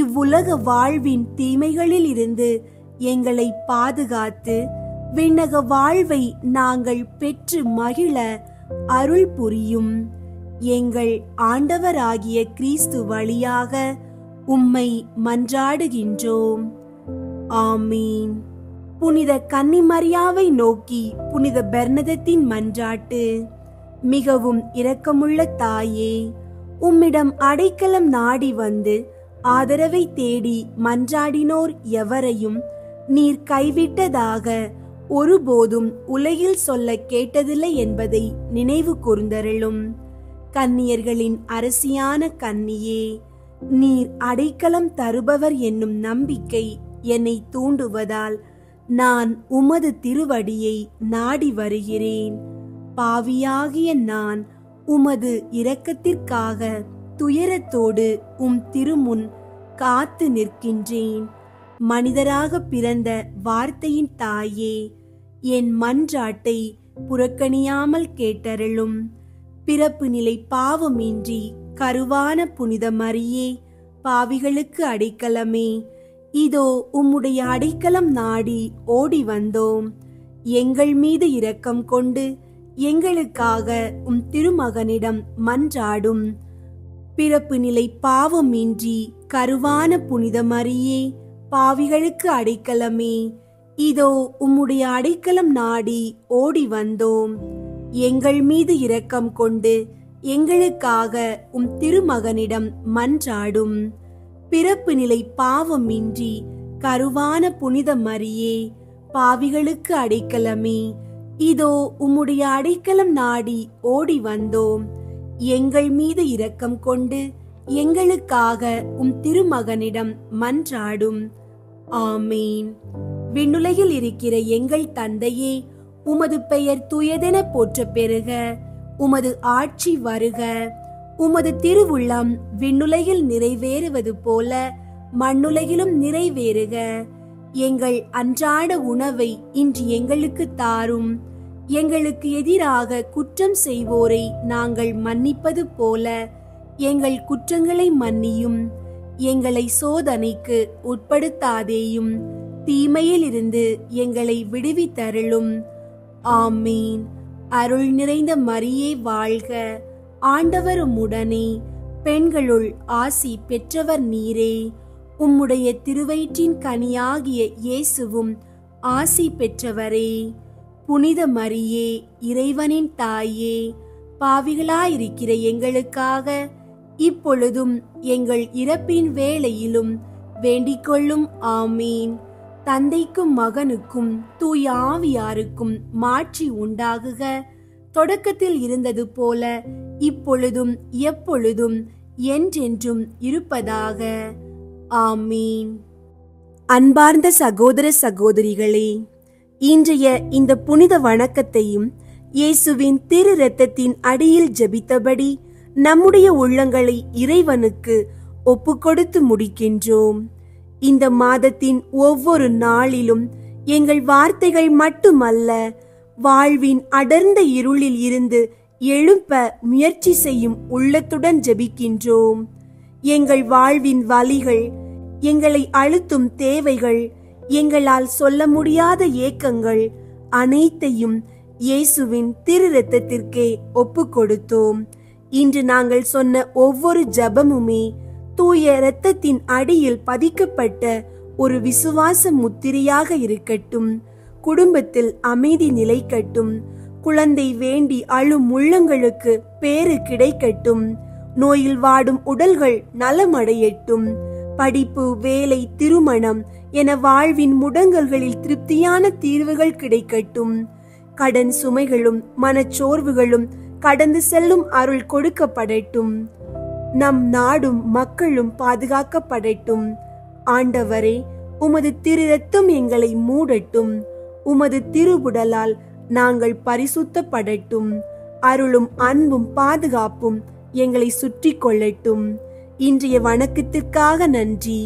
இவ்வுலக வாழ்வின் தீமைகளில் இருந்து எங்களை பாதுகாத்து விண்ணக வாழ்வை நாங்கள் பெற்று மகிழ அருள் புரியும். எங்கள் ஆண்டவராகிய கிறிஸ்து வழியாக உம்மை மன்றாடுகின்றோம். ஆமீன். புனித கன்னிமரியாவை நோக்கி புனித பெர்னதத்தின் மன்றாட்டு. மிகவும் இரக்கமுள்ள தாயே, உம்மிடம் அடைக்கலம் நாடி வந்து ஆதரவை தேடி மன்றாடினோர் எவரையும் நீர் கைவிட்டதாக ஒருபோதும் உலகில் சொல்ல கேட்டதில்லை என்பதை நினைவு கூர்ந்தருளும். கன்னியர்களின் அரசியான கன்னியே, நீர் அடைக்கலம் தருபவர் என்னும் நம்பிக்கை என்னை தூண்டுவதால் நான் உமது திருவடியை நாடி வருகிறேன். பாவியாகிய நான் உமது இரக்கத்திற்காக துயரத்தோடு உம் திருமுன் காத்து நிற்கின்றேன். மனிதராக பிறந்த வார்த்தையின் தாயே, என் மன்றாட்டை புறக்கணியாமல் கேட்டருளும். பிறப்பு நிலை பாவமின்றி கருவான புனித மரியே, பாவிகளுக்கு அடைக்கலமே, இதோ உம்முடைய அடைக்கலம் நாடி ஓடி வந்தோம். எங்கள் மீது இரக்கம் கொண்டு எங்களுக்காக உம் திருமகனிடம் மன்றாடும். பிறப்பு நிலை பாவமின்றி கருவான புனித மரியே, பாவிகளுக்கு அடைக்கலமே, இதோ உம்முடைய அடைக்கலம் நாடி ஓடி வந்தோம். எங்கள் மீது இரக்கம் கொண்டு எங்களுக்காக உம் திருமகனிடம் மன்றாடும். பிறப்பு நிலை பாவமின்றி கருவான புனித மரியே, பாவிகளுக்கு அடைக்கலமே, இதோ உம்முடைய அடைக்கலம் நாடி ஓடி வந்தோம். எங்கள் மீது இரக்கம் கொண்டு எங்களுக்காக உம் திருமகனிடம் மன்றாடும். ஆமீன். விண்ணுலகில் இருக்கிற எங்கள் தந்தையே, உமது பெயர் துயதென போற்ற பெறுக. உமது ஆட்சி வருக. உமது திருவுள்ளம் விண்ணுலகில் நிறைவேறுவது போல மண்ணுலகிலும் நிறைவேறுக. எங்கள் அன்றாட உணவை இன்று எங்களுக்கு தாரும். எங்களுக்கு எதிராக குற்றம் செய்வோரை நாங்கள் மன்னிப்பது போல எங்கள் குற்றங்களை மன்னியும். எங்களை சோதனைக்கு உட்படுத்தாதேயும், தீமையிலிருந்து எங்களை விடுவித்தருளும். ஆமீன். அருள் நிறைந்த மரியே வாழ்க, ஆண்டவர் உம்முடனே, பெண்களுள் ஆசி பெற்றவர் நீரே. உம்முடைய திருவயிற்றின் கனியாகிய இயேசுவும் ஆசி பெற்றவரே. புனித மரியே, இறைவனின் தாயே, பாவிகளாயிருக்கிற எங்களுக்காக இப்பொழுதும் எங்கள் இறப்பின் வேளையிலும் வேண்டிக்கொள்ளும். ஆமீன். தந்தைக்கும் மகனுக்கும் தூய ஆவியாருக்கும் மாட்சி உண்டாகுக, தொடக்கத்தில் இருந்தது போல இப்பொழுதும் எப்பொழுதும் என்றென்றும் இருப்பதாக. ஆமீன். அன்பார்ந்த சகோதர சகோதரிகளே, இன்றைய இந்த புனித வணக்கத்தையும் இயேசுவின் திரு இரத்தத்தின் அடியில் ஜெபித்தபடி நம்முடைய உள்ளங்களை இறைவனுக்கு ஒப்புக்கொடுத்து முடிக்கின்றோம். இந்த மாதத்தின் ஒவ்வொரு நாளிலும் எங்கள் வார்த்தைகள் மட்டுமல்ல, வாழ்வின் அடர்ந்த இருளில் இருந்து எழுப்ப முயற்சி செய்யும் உள்ளத்துடன் ஜெபிக்கின்றோம். எங்கள் வாழ்வின் வலிகள், எங்களை அழுத்தும் தேவைகள், எங்களால் சொல்ல முடியாத ஏக்கங்கள் அனைத்தையும் இயேசுவின் திரு இரத்தத்திற்கே ஒப்பு கொடுத்தோம். இன்று நாங்கள் சொன்ன ஒவ்வொரு ஜெபமுமே தூய இரத்தத்தின் அடியில் பதிக்கப்பட்ட ஒரு விசுவாச முத்திரையாக இருக்கட்டும். குடும்பத்தில் அமைதி நிலைக்கட்டும். குழந்தை வேண்டி அழும் உள்ளங்களுக்கு பேறு கிடைக்கட்டும். நோயில் வாடும் உடல்கள் நலமடையட்டும். படிப்பு, வேலை, திருமணம் என வாழ்வின் முடங்கல்களில் திருப்தியான தீர்வுகள் கிடைக்கட்டும். கடன் சுமைகளும் மனச்சோர்வுகளும் கடந்து செல்லும் அருள் கொடுக்கப்படட்டும். நம் நாடும் மக்களும் பாதுகாக்கப்படட்டும். ஆண்டவரே, உமது திரு இரத்தம் எங்களை மூடட்டும். உமது திருவுடலால் நாங்கள் பரிசுத்தப்படட்டும். அருளும் அன்பும் பாதுகாப்பும் எங்களை சுற்றி கொள்ளட்டும். இன்றைய வணக்கத்திற்காக நன்றி.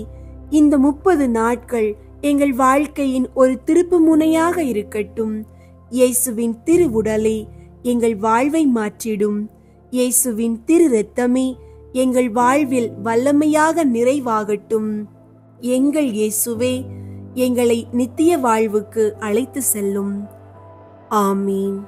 இந்த 30 நாட்கள் எங்கள் வாழ்க்கையின் ஒரு திருப்பு முனையாக இருக்கட்டும். இயேசுவின் திருவுடலே எங்கள் வாழ்வை மாற்றிடும். இயேசுவின் திரு இரத்தமே எங்கள் வாழ்வில் வல்லமையாக நிறைவாகட்டும். எங்கள் இயேசுவே, எங்களை நித்திய வாழ்வுக்கு அழைத்து செல்லும். ஆமீன்.